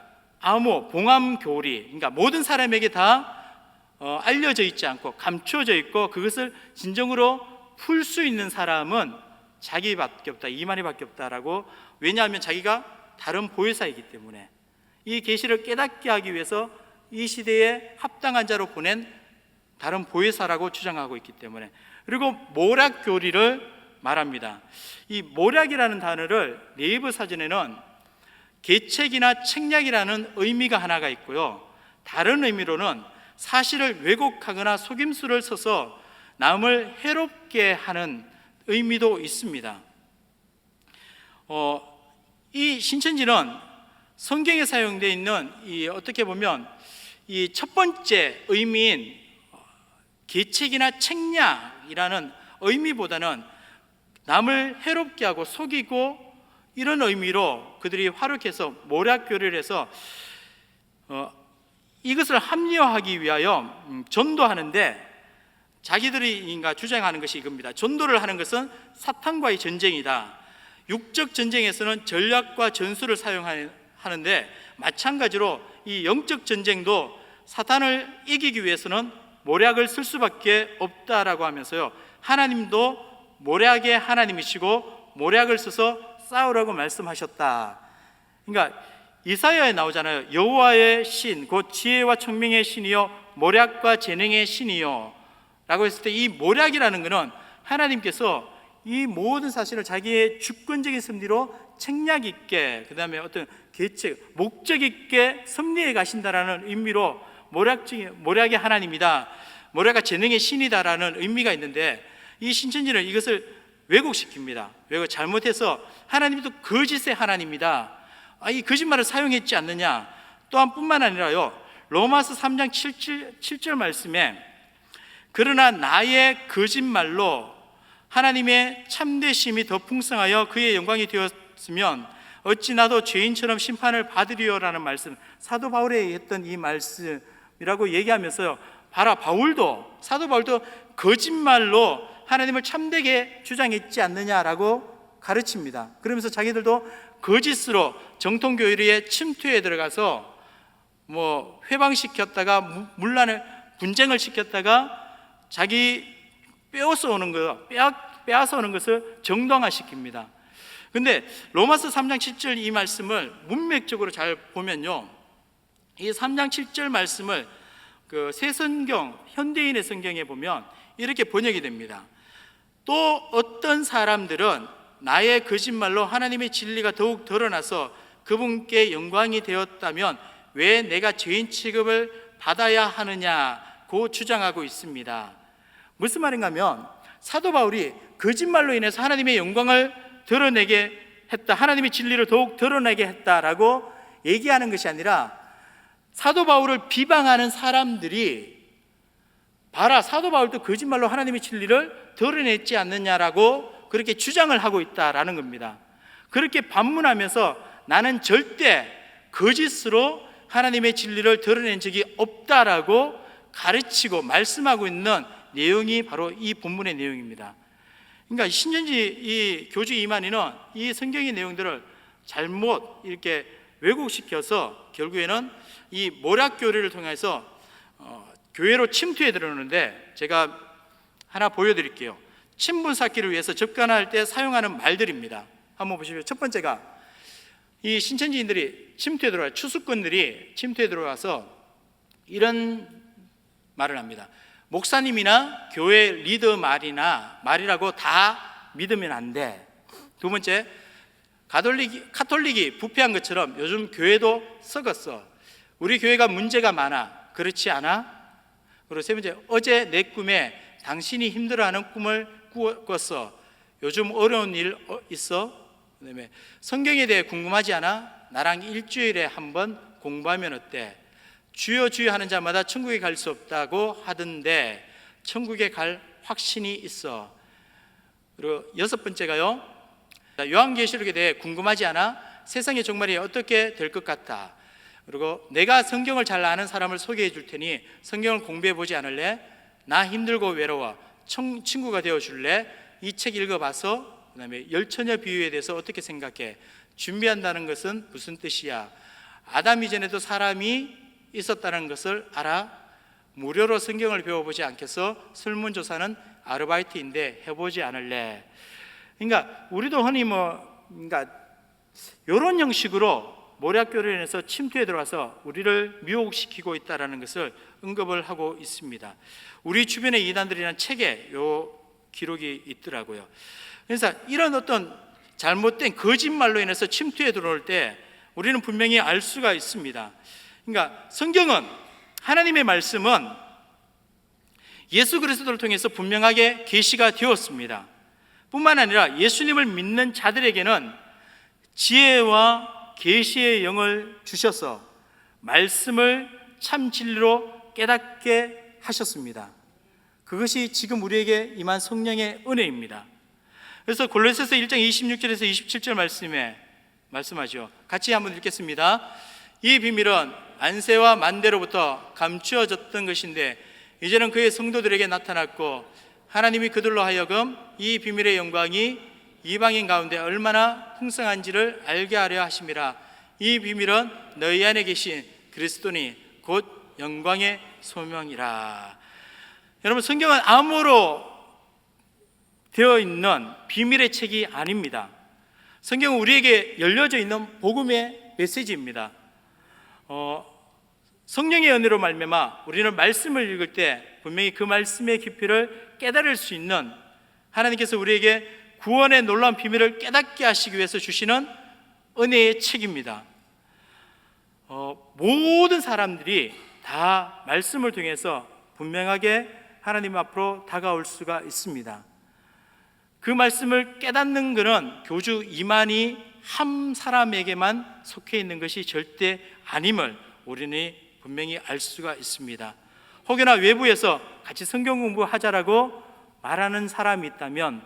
암호, 봉암 교리, 그러니까 모든 사람에게 다 알려져 있지 않고 감춰져 있고 그것을 진정으로 풀 수 있는 사람은 자기밖에 없다, 이만희밖에 없다라고. 왜냐하면 자기가 다른 보혜사이기 때문에 이 계시를 깨닫게 하기 위해서 이 시대에 합당한 자로 보낸 다른 보혜사라고 주장하고 있기 때문에. 그리고 모략 교리를 말합니다. 이 모략이라는 단어를 네이버 사전에는 계책이나 책략이라는 의미가 하나가 있고요, 다른 의미로는 사실을 왜곡하거나 속임수를 써서 남을 해롭게 하는 의미도 있습니다. 이 신천지는 성경에 사용되어 있는 어떻게 보면 이 첫 번째 의미인 계책이나 책략이라는 의미보다는 남을 해롭게 하고 속이고 이런 의미로 그들이 활용해서 모략교리를 해서 이것을 합리화하기 위하여 전도하는데, 자기들이 주장하는 것이 이겁니다. 전도를 하는 것은 사탄과의 전쟁이다. 육적 전쟁에서는 전략과 전술을 사용하는데 마찬가지로 이 영적 전쟁도 사탄을 이기기 위해서는 모략을 쓸 수밖에 없다라고 하면서요, 하나님도 모략의 하나님이시고 모략을 써서 싸우라고 말씀하셨다. 그러니까 이사야에 나오잖아요. 여호와의 신, 곧 지혜와 청명의 신이요 모략과 재능의 신이요 라고 했을 때, 이 모략이라는 것은 하나님께서 이 모든 사실을 자기의 주권적인 섭리로 책략 있게, 그 다음에 어떤 계책, 목적 있게 섭리해 가신다라는 의미로 모략의 하나님이다, 모략과 재능의 신이다라는 의미가 있는데, 이 신천지는 이것을 왜곡시킵니다. 잘못해서 하나님도 거짓의 하나님이다, 이 거짓말을 사용했지 않느냐. 또한 뿐만 아니라요, 로마서 3장 7절 말씀에 그러나 나의 거짓말로 하나님의 참되심이 더 풍성하여 그의 영광이 되었으면 어찌 나도 죄인처럼 심판을 받으리요라는 말씀, 사도 바울이 했던 이 말씀이라고 얘기하면서요, 사도 바울도 거짓말로 하나님을 참되게 주장했지 않느냐라고 가르칩니다. 그러면서 자기들도 거짓으로 정통교회에 침투해 들어가서 회방시켰다가 분쟁을 시켰다가 자기 빼앗아 오는 것을 정당화시킵니다. 근데 로마서 3장 7절 이 말씀을 문맥적으로 잘 보면요, 이 3장 7절 말씀을 새 성경, 현대인의 성경에 보면 이렇게 번역이 됩니다. 또 어떤 사람들은 나의 거짓말로 하나님의 진리가 더욱 드러나서 그분께 영광이 되었다면 왜 내가 죄인 취급을 받아야 하느냐고 주장하고 있습니다. 무슨 말인가 하면 사도 바울이 거짓말로 인해서 하나님의 영광을 드러내게 했다, 하나님의 진리를 더욱 드러내게 했다라고 얘기하는 것이 아니라 사도 바울을 비방하는 사람들이 봐라, 사도 바울도 거짓말로 하나님의 진리를 드러냈지 않느냐라고 그렇게 주장을 하고 있다라는 겁니다. 그렇게 반문하면서 나는 절대 거짓으로 하나님의 진리를 드러낸 적이 없다라고 가르치고 말씀하고 있는 내용이 바로 이 본문의 내용입니다. 그러니까 신천지 이 교주 이만희는 이 성경의 내용들을 잘못 이렇게 왜곡시켜서 결국에는 이 모략교리를 통해서 교회로 침투해 들어오는데, 제가 하나 보여드릴게요. 친분 쌓기를 위해서 접근할 때 사용하는 말들입니다. 한번 보시죠. 첫 번째가 이 신천지인들이 침투해 들어와요. 추수꾼들이 침투해 들어와서 이런 말을 합니다. 목사님이나 교회 리더 말이라고 다 믿으면 안 돼. 두 번째, 카톨릭이 부패한 것처럼 요즘 교회도 썩었어. 우리 교회가 문제가 많아. 그렇지 않아? 그리고 세 번째, 어제 내 꿈에 당신이 힘들어하는 꿈을 꿨어. 요즘 어려운 일 있어? 그다음에 성경에 대해 궁금하지 않아? 나랑 일주일에 한 번 공부하면 어때? 주여 주여 하는 자마다 천국에 갈 수 없다고 하던데 천국에 갈 확신이 있어. 그리고 여섯 번째가요, 요한계시록에 대해 궁금하지 않아? 세상의 종말이 어떻게 될 것 같아? 그리고 내가 성경을 잘 아는 사람을 소개해 줄 테니 성경을 공부해 보지 않을래? 나 힘들고 외로워. 친구가 되어 줄래? 이 책 읽어봐서 그다음에 열처녀 비유에 대해서 어떻게 생각해? 준비한다는 것은 무슨 뜻이야? 아담 이전에도 사람이 있었다는 것을 알아? 무료로 성경을 배워보지 않겠어? 설문조사는 아르바이트인데 해보지 않을래? 그러니까 우리도 흔히 그러니까 이런 형식으로 모략교를 인해서 침투에 들어와서 우리를 미혹시키고 있다는 것을 언급을 하고 있습니다. 우리 주변의 이단들이라는 책에 요 기록이 있더라고요. 그래서 이런 어떤 잘못된 거짓말로 인해서 침투에 들어올 때 우리는 분명히 알 수가 있습니다. 그러니까 성경은, 하나님의 말씀은 예수 그리스도를 통해서 분명하게 계시가 되었습니다. 뿐만 아니라 예수님을 믿는 자들에게는 지혜와 계시의 영을 주셔서 말씀을 참 진리로 깨닫게 하셨습니다. 그것이 지금 우리에게 임한 성령의 은혜입니다. 그래서 골로새서 1장 26절에서 27절 말씀에 말씀하죠. 같이 한번 읽겠습니다. 이 비밀은 안세와 만대로부터 감추어졌던 것인데 이제는 그의 성도들에게 나타났고 하나님이 그들로 하여금 이 비밀의 영광이 이방인 가운데 얼마나 풍성한지를 알게 하려 하심이라. 이 비밀은 너희 안에 계신 그리스도니 곧 영광의 소명이라. 여러분, 성경은 암호로 되어 있는 비밀의 책이 아닙니다. 성경은 우리에게 열려져 있는 복음의 메시지입니다. 성령의 은혜로 말미암아 우리는 말씀을 읽을 때 분명히 그 말씀의 깊이를 깨달을 수 있는, 하나님께서 우리에게 구원의 놀라운 비밀을 깨닫게 하시기 위해서 주시는 은혜의 책입니다. 모든 사람들이 다 말씀을 통해서 분명하게 하나님 앞으로 다가올 수가 있습니다. 그 말씀을 깨닫는 것은 교주 이만희 한 사람에게만 속해 있는 것이 절대 아님을 우리는 분명히 알 수가 있습니다. 혹여나 외부에서 같이 성경 공부하자라고 말하는 사람이 있다면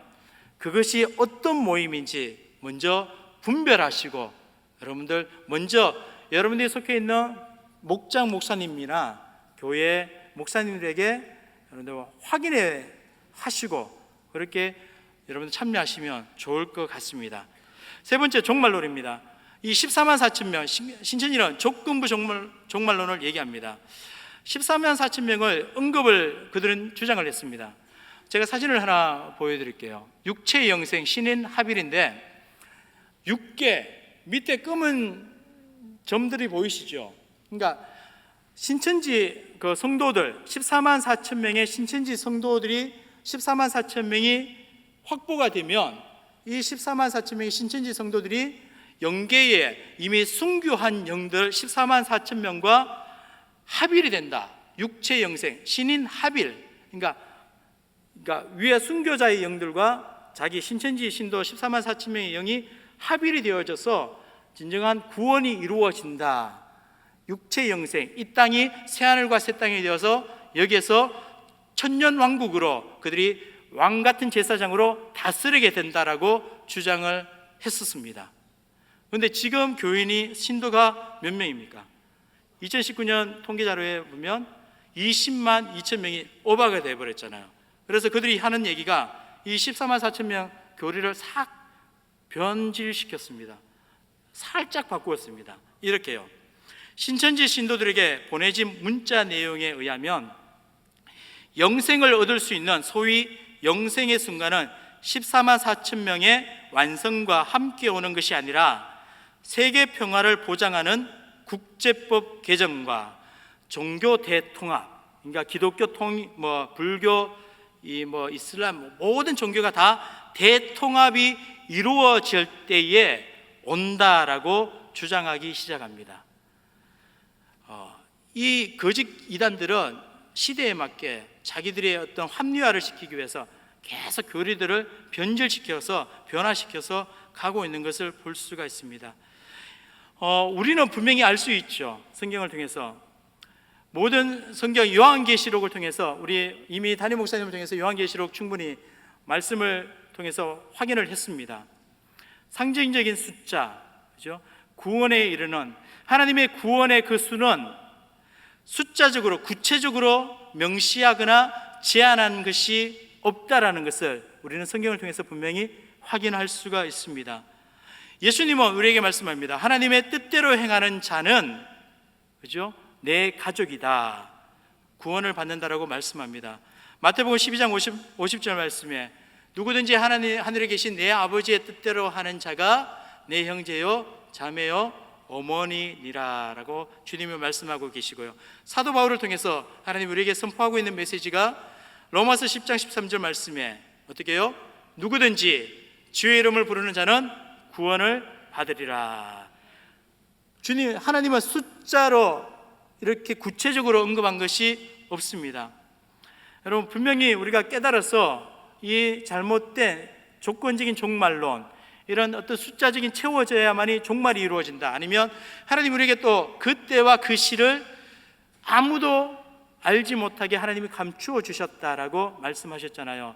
그것이 어떤 모임인지 먼저 분별하시고, 여러분들 먼저 여러분들이 속해 있는 목장 목사님이나 교회 목사님들에게 여러분들 확인해 하시고 그렇게 여러분들 참여하시면 좋을 것 같습니다. 세 번째, 종말론입니다. 이 14만 4천 명, 신천지는 족근부 종말론을 얘기합니다. 14만 4천 명을 언급을 그들은 주장을 했습니다. 제가 사진을 하나 보여드릴게요. 육체 영생 신인 하빌인데 6개 밑에 검은 점들이 보이시죠? 그러니까 신천지 그 성도들 14만 4천 명의 신천지 성도들이 14만 4천 명이 확보가 되면 이 14만 4천 명의 신천지 성도들이 영계에 이미 순교한 영들 14만 4천 명과 합일이 된다. 육체 영생, 신인 합일. 그러니까 위에 순교자의 영들과 자기 신천지 신도 14만 4천 명의 영이 합일이 되어져서 진정한 구원이 이루어진다. 육체 영생, 이 땅이 새하늘과 새 땅이 되어서 여기에서 천년 왕국으로 그들이 왕 같은 제사장으로 다스리게 된다라고 주장을 했었습니다. 그런데 지금 교인이 신도가 몇 명입니까? 2019년 통계 자료에 보면 20만 2천 명이 오버가 되어버렸잖아요. 그래서 그들이 하는 얘기가 이 14만 4천 명 교리를 싹 변질시켰습니다. 살짝 바꾸었습니다. 이렇게요. 신천지 신도들에게 보내진 문자 내용에 의하면 영생을 얻을 수 있는 소위 영생의 순간은 14만 4천 명의 완성과 함께 오는 것이 아니라 세계 평화를 보장하는 국제법 개정과 종교 대통합, 그러니까 기독교 불교, 이슬람 모든 종교가 다 대통합이 이루어질 때에 온다라고 주장하기 시작합니다. 이 거짓 이단들은 시대에 맞게 자기들의 어떤 합리화를 시키기 위해서 계속 교리들을 변질시켜서 변화시켜서 가고 있는 것을 볼 수가 있습니다. 우리는 분명히 알 수 있죠. 성경을 통해서 모든 성경 요한계시록을 통해서 우리 이미 담임 목사님을 통해서 요한계시록 충분히 말씀을 통해서 확인을 했습니다. 상징적인 숫자, 그죠? 구원에 이르는 하나님의 구원의 그 수는 숫자적으로 구체적으로 명시하거나 제한한 것이 없다라는 것을 우리는 성경을 통해서 분명히 확인할 수가 있습니다. 예수님은 우리에게 말씀합니다. 하나님의 뜻대로 행하는 자는, 그죠? 내 가족이다. 구원을 받는다라고 말씀합니다. 마태복음 12장 50절 말씀에 누구든지 하늘에 계신 내 아버지의 뜻대로 하는 자가 내 형제요 자매요 어머니니라 라고 주님이 말씀하고 계시고요. 사도 바울을 통해서 하나님 우리에게 선포하고 있는 메시지가 로마서 10장 13절 말씀에 어떻게 해요? 누구든지 주의 이름을 부르는 자는 구원을 받으리라. 주님, 하나님은 숫자로 이렇게 구체적으로 언급한 것이 없습니다. 여러분, 분명히 우리가 깨달아서 이 잘못된 조건적인 종말론, 이런 어떤 숫자적인 채워져야만이 종말이 이루어진다, 아니면 하나님 우리에게 또 그때와 그 시를 아무도 알지 못하게 하나님이 감추어 주셨다라고 말씀하셨잖아요.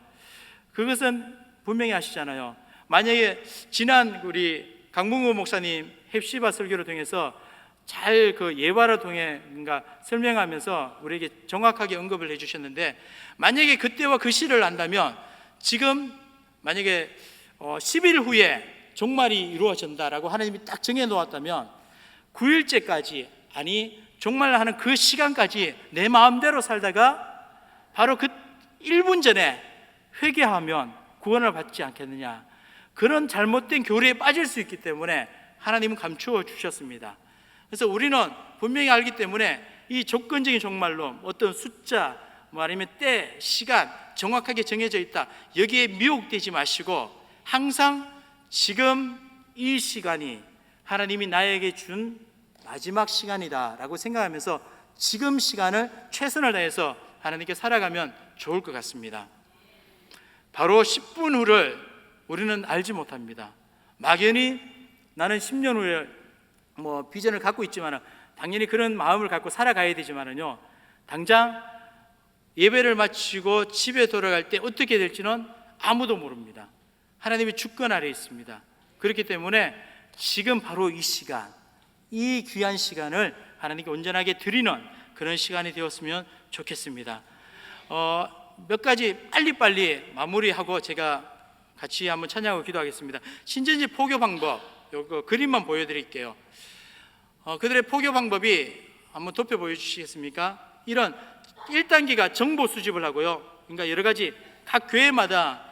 그것은 분명히 아시잖아요. 만약에 지난 우리 강봉우 목사님 헵시바 설교를 통해서 잘 그 예화를 통해 뭔가 설명하면서 우리에게 정확하게 언급을 해주셨는데, 만약에 그때와 그 시를 안다면 지금 만약에 10일 후에 종말이 이루어진다라고 하나님이 딱 정해 놓았다면 9일째까지, 아니 종말하는 그 시간까지 내 마음대로 살다가 바로 그 1분 전에 회개하면 구원을 받지 않겠느냐, 그런 잘못된 교리에 빠질 수 있기 때문에 하나님은 감추어 주셨습니다. 그래서 우리는 분명히 알기 때문에 이 조건적인 종말론, 어떤 숫자 아니면 때, 시간 정확하게 정해져 있다, 여기에 미혹되지 마시고 항상 지금 이 시간이 하나님이 나에게 준 마지막 시간이다 라고 생각하면서 지금 시간을 최선을 다해서 하나님께 살아가면 좋을 것 같습니다. 바로 10분 후를 우리는 알지 못합니다. 막연히 나는 10년 후에 비전을 갖고 있지만 당연히 그런 마음을 갖고 살아가야 되지만은요, 당장 예배를 마치고 집에 돌아갈 때 어떻게 될지는 아무도 모릅니다. 하나님의 주권 아래에 있습니다. 그렇기 때문에 지금 바로 이 시간, 이 귀한 시간을 하나님께 온전하게 드리는 그런 시간이 되었으면 좋겠습니다. 몇 가지 빨리빨리 마무리하고 제가 같이 한번 찬양하고 기도하겠습니다. 신천지 포교 방법, 요거 그림만 보여드릴게요. 그들의 포교 방법이 한번 덮여 보여주시겠습니까? 이런 1단계가 정보 수집을 하고요. 그러니까 여러 가지 각 교회마다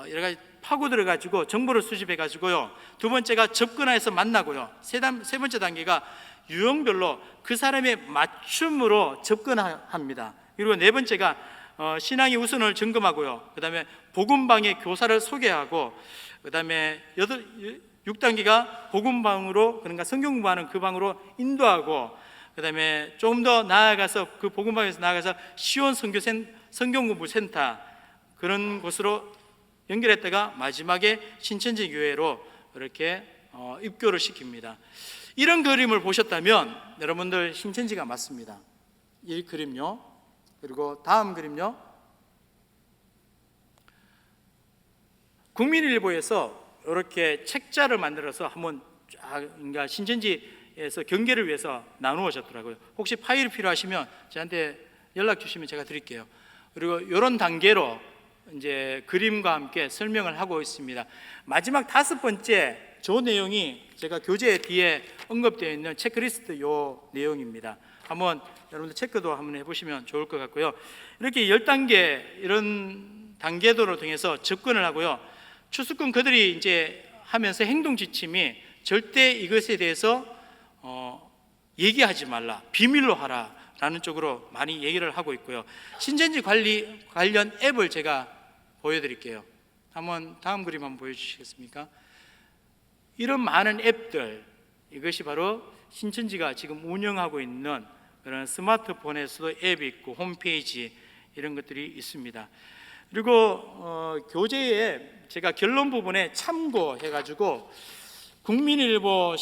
여러 가지 파고 들어가지고 정보를 수집해가지고요. 두 번째가 접근해서 만나고요. 세 번째 단계가 유형별로 그 사람의 맞춤으로 접근합니다. 그리고 네 번째가 신앙의 우선을 점검하고요. 그 다음에 복음방의 교사를 소개하고, 그 다음에 6단계가 복음방으로, 그러니까 성경 공부하는 그 방으로 인도하고, 그 다음에 좀 더 나아가서 그 복음방에서 나아가서 시온 성경 공부 센터, 그런 곳으로 연결했다가 마지막에 신천지 교회로 이렇게 입교를 시킵니다. 이런 그림을 보셨다면 여러분들 신천지가 맞습니다. 이 그림요. 그리고 다음 그림요. 국민일보에서 이렇게 책자를 만들어서 한번 그러니까 신천지에서 경계를 위해서 나누어졌더라고요. 혹시 파일이 필요하시면 저한테 연락 주시면 제가 드릴게요. 그리고 이런 단계로 이제 그림과 함께 설명을 하고 있습니다. 마지막 5번째 저 내용이 제가 교재 뒤에 언급되어 있는 체크리스트 요 내용입니다. 한번 여러분들 체크도 한번 해보시면 좋을 것 같고요. 이렇게 10단계 이런 단계도를 통해서 접근을 하고요. 추수꾼 그들이 이제 하면서 행동 지침이 절대 이것에 대해서 얘기하지 말라, 비밀로 하라 라는 쪽으로 많이 얘기를 하고 있고요. 신천지 관련 앱을 제가 보여드릴게요. 한번 다음 그림 한번 보여주시겠습니까? 이런 많은 앱들, 이것이 바로 신천지가 지금 운영하고 있는 그런 스마트폰에서도 앱이 있고 홈페이지 이런 것들이 있습니다. 그리고 교재에 제가 결론 부분에 참고해가지고 국민일보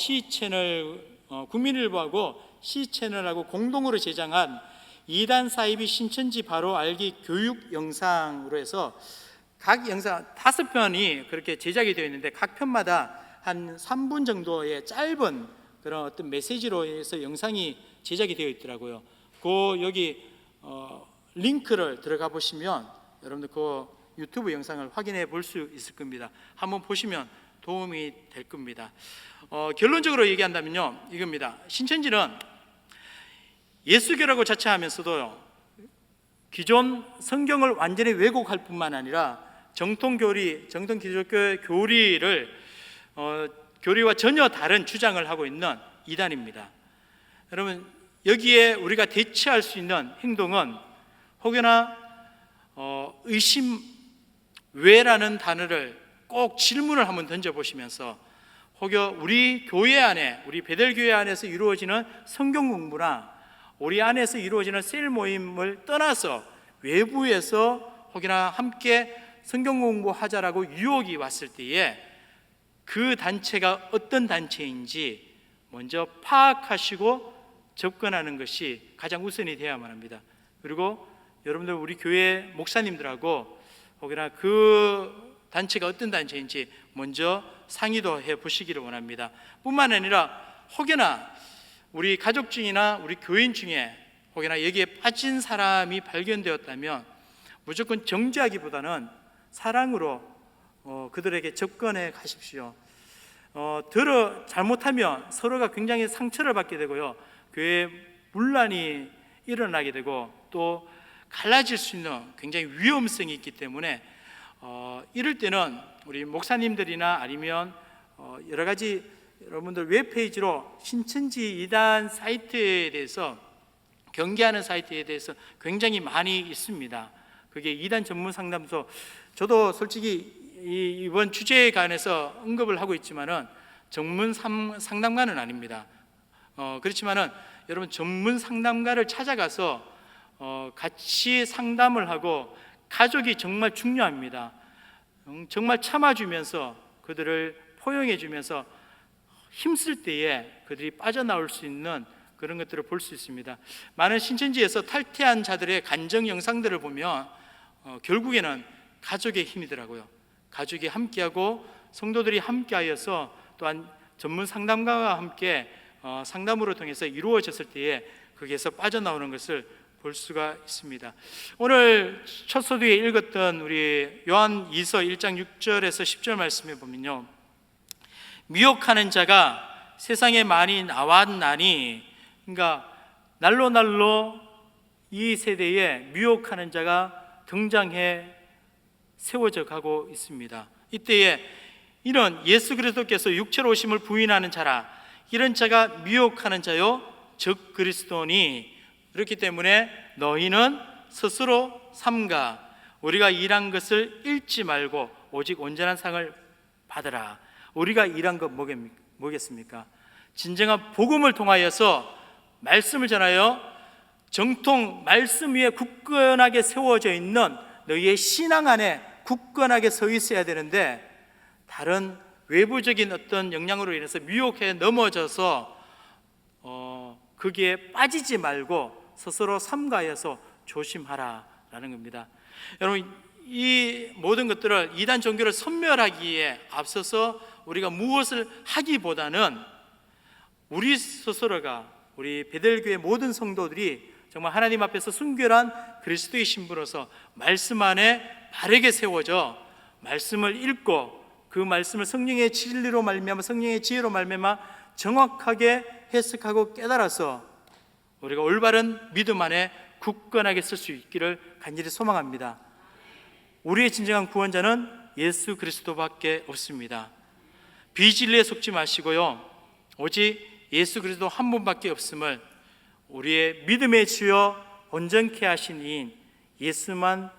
국민일보하고 시채널하고 공동으로 제작한 2단 사이비 신천지 바로 알기 교육 영상으로 해서 각 영상 5편이 그렇게 제작이 되어 있는데 각 편마다 한 3분 정도의 짧은 그런 어떤 메시지로 해서 영상이 제작이 되어 있더라고요. 여기 링크를 들어가 보시면 여러분들 그 유튜브 영상을 확인해 볼 수 있을 겁니다. 한번 보시면 도움이 될 겁니다. 결론적으로 얘기한다면요, 이겁니다. 신천지는 예수교라고 자처하면서도요, 기존 성경을 완전히 왜곡할 뿐만 아니라 정통 기독교의 교리와 전혀 다른 주장을 하고 있는 이단입니다. 여러분, 여기에 우리가 대처할 수 있는 행동은 혹여나 의심 왜라는 단어를 꼭 질문을 한번 던져보시면서 혹여 우리 교회 안에, 우리 베델교회 안에서 이루어지는 성경 공부나 우리 안에서 이루어지는 셀 모임을 떠나서 외부에서 혹여나 함께 성경 공부하자라고 유혹이 왔을 때에 그 단체가 어떤 단체인지 먼저 파악하시고 접근하는 것이 가장 우선이 되어야만 합니다. 그리고 여러분들 우리 교회 목사님들하고 혹여나 그 단체가 어떤 단체인지 먼저 상의도 해보시기를 원합니다. 뿐만 아니라 혹여나 우리 가족 중이나 우리 교인 중에 혹여나 여기에 빠진 사람이 발견되었다면 무조건 정죄하기보다는 사랑으로 그들에게 접근해 가십시오. 잘못하면 서로가 굉장히 상처를 받게 되고요, 교회에 분란이 일어나게 되고 또 갈라질 수 있는 굉장히 위험성이 있기 때문에 이럴 때는 우리 목사님들이나 아니면 여러 가지 여러분들 웹페이지로 신천지 이단 사이트에 대해서 경계하는 사이트에 대해서 굉장히 많이 있습니다. 그게 이단 전문 상담소, 저도 솔직히 이번 주제에 관해서 언급을 하고 있지만은 전문 상담가는 아닙니다. 그렇지만은 여러분 전문 상담가를 찾아가서 같이 상담을 하고, 가족이 정말 중요합니다. 정말 참아주면서 그들을 포용해주면서 힘쓸 때에 그들이 빠져나올 수 있는 그런 것들을 볼 수 있습니다. 많은 신천지에서 탈퇴한 자들의 간증 영상들을 보면 결국에는 가족의 힘이더라고요. 가족이 함께하고 성도들이 함께하여서 또한 전문 상담가와 함께 상담으로 통해서 이루어졌을 때에 거기에서 빠져나오는 것을 볼 수가 있습니다. 오늘 첫 소두에 읽었던 우리 요한 2서 1장 6절에서 10절 말씀에 보면요, 미혹하는 자가 세상에 많이 나왔나니, 그러니까 날로 이 세대에 미혹하는 자가 등장해 세워져 가고 있습니다. 이때에 이런 예수 그리스도께서 육체로 오심을 부인하는 자라, 이런 자가 미혹하는 자요 즉 그리스도니, 그렇기 때문에 너희는 스스로 삼가 우리가 일한 것을 잃지 말고 오직 온전한 상을 받으라. 우리가 일한 것 뭐겠습니까? 진정한 복음을 통하여서 말씀을 전하여 정통 말씀 위에 굳건하게 세워져 있는 너희의 신앙 안에 굳건하게 서 있어야 되는데, 다른 외부적인 어떤 영향으로 인해서 미혹해 넘어져서 거기에 빠지지 말고 스스로 삼가해서 조심하라라는 겁니다. 여러분, 이 모든 것들을 이단 종교를 섬멸하기에 앞서서 우리가 무엇을 하기보다는 우리 스스로가, 우리 베델교회 모든 성도들이 정말 하나님 앞에서 순결한 그리스도의 신부로서 말씀 안에 바르게 세워져 말씀을 읽고 그 말씀을 성령의 진리로 말미암아, 성령의 지혜로 말미암아 정확하게 해석하고 깨달아서 우리가 올바른 믿음 안에 굳건하게 쓸 수 있기를 간절히 소망합니다. 우리의 진정한 구원자는 예수 그리스도밖에 없습니다. 비진리에 속지 마시고요, 오직 예수 그리스도 한 분밖에 없음을 우리의 믿음의 주여 온전케 하신 이인 예수만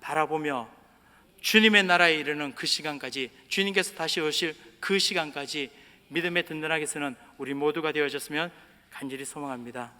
바라보며 주님의 나라에 이르는 그 시간까지, 주님께서 다시 오실 그 시간까지 믿음에 든든하게 서는 우리 모두가 되어졌으면 간절히 소망합니다.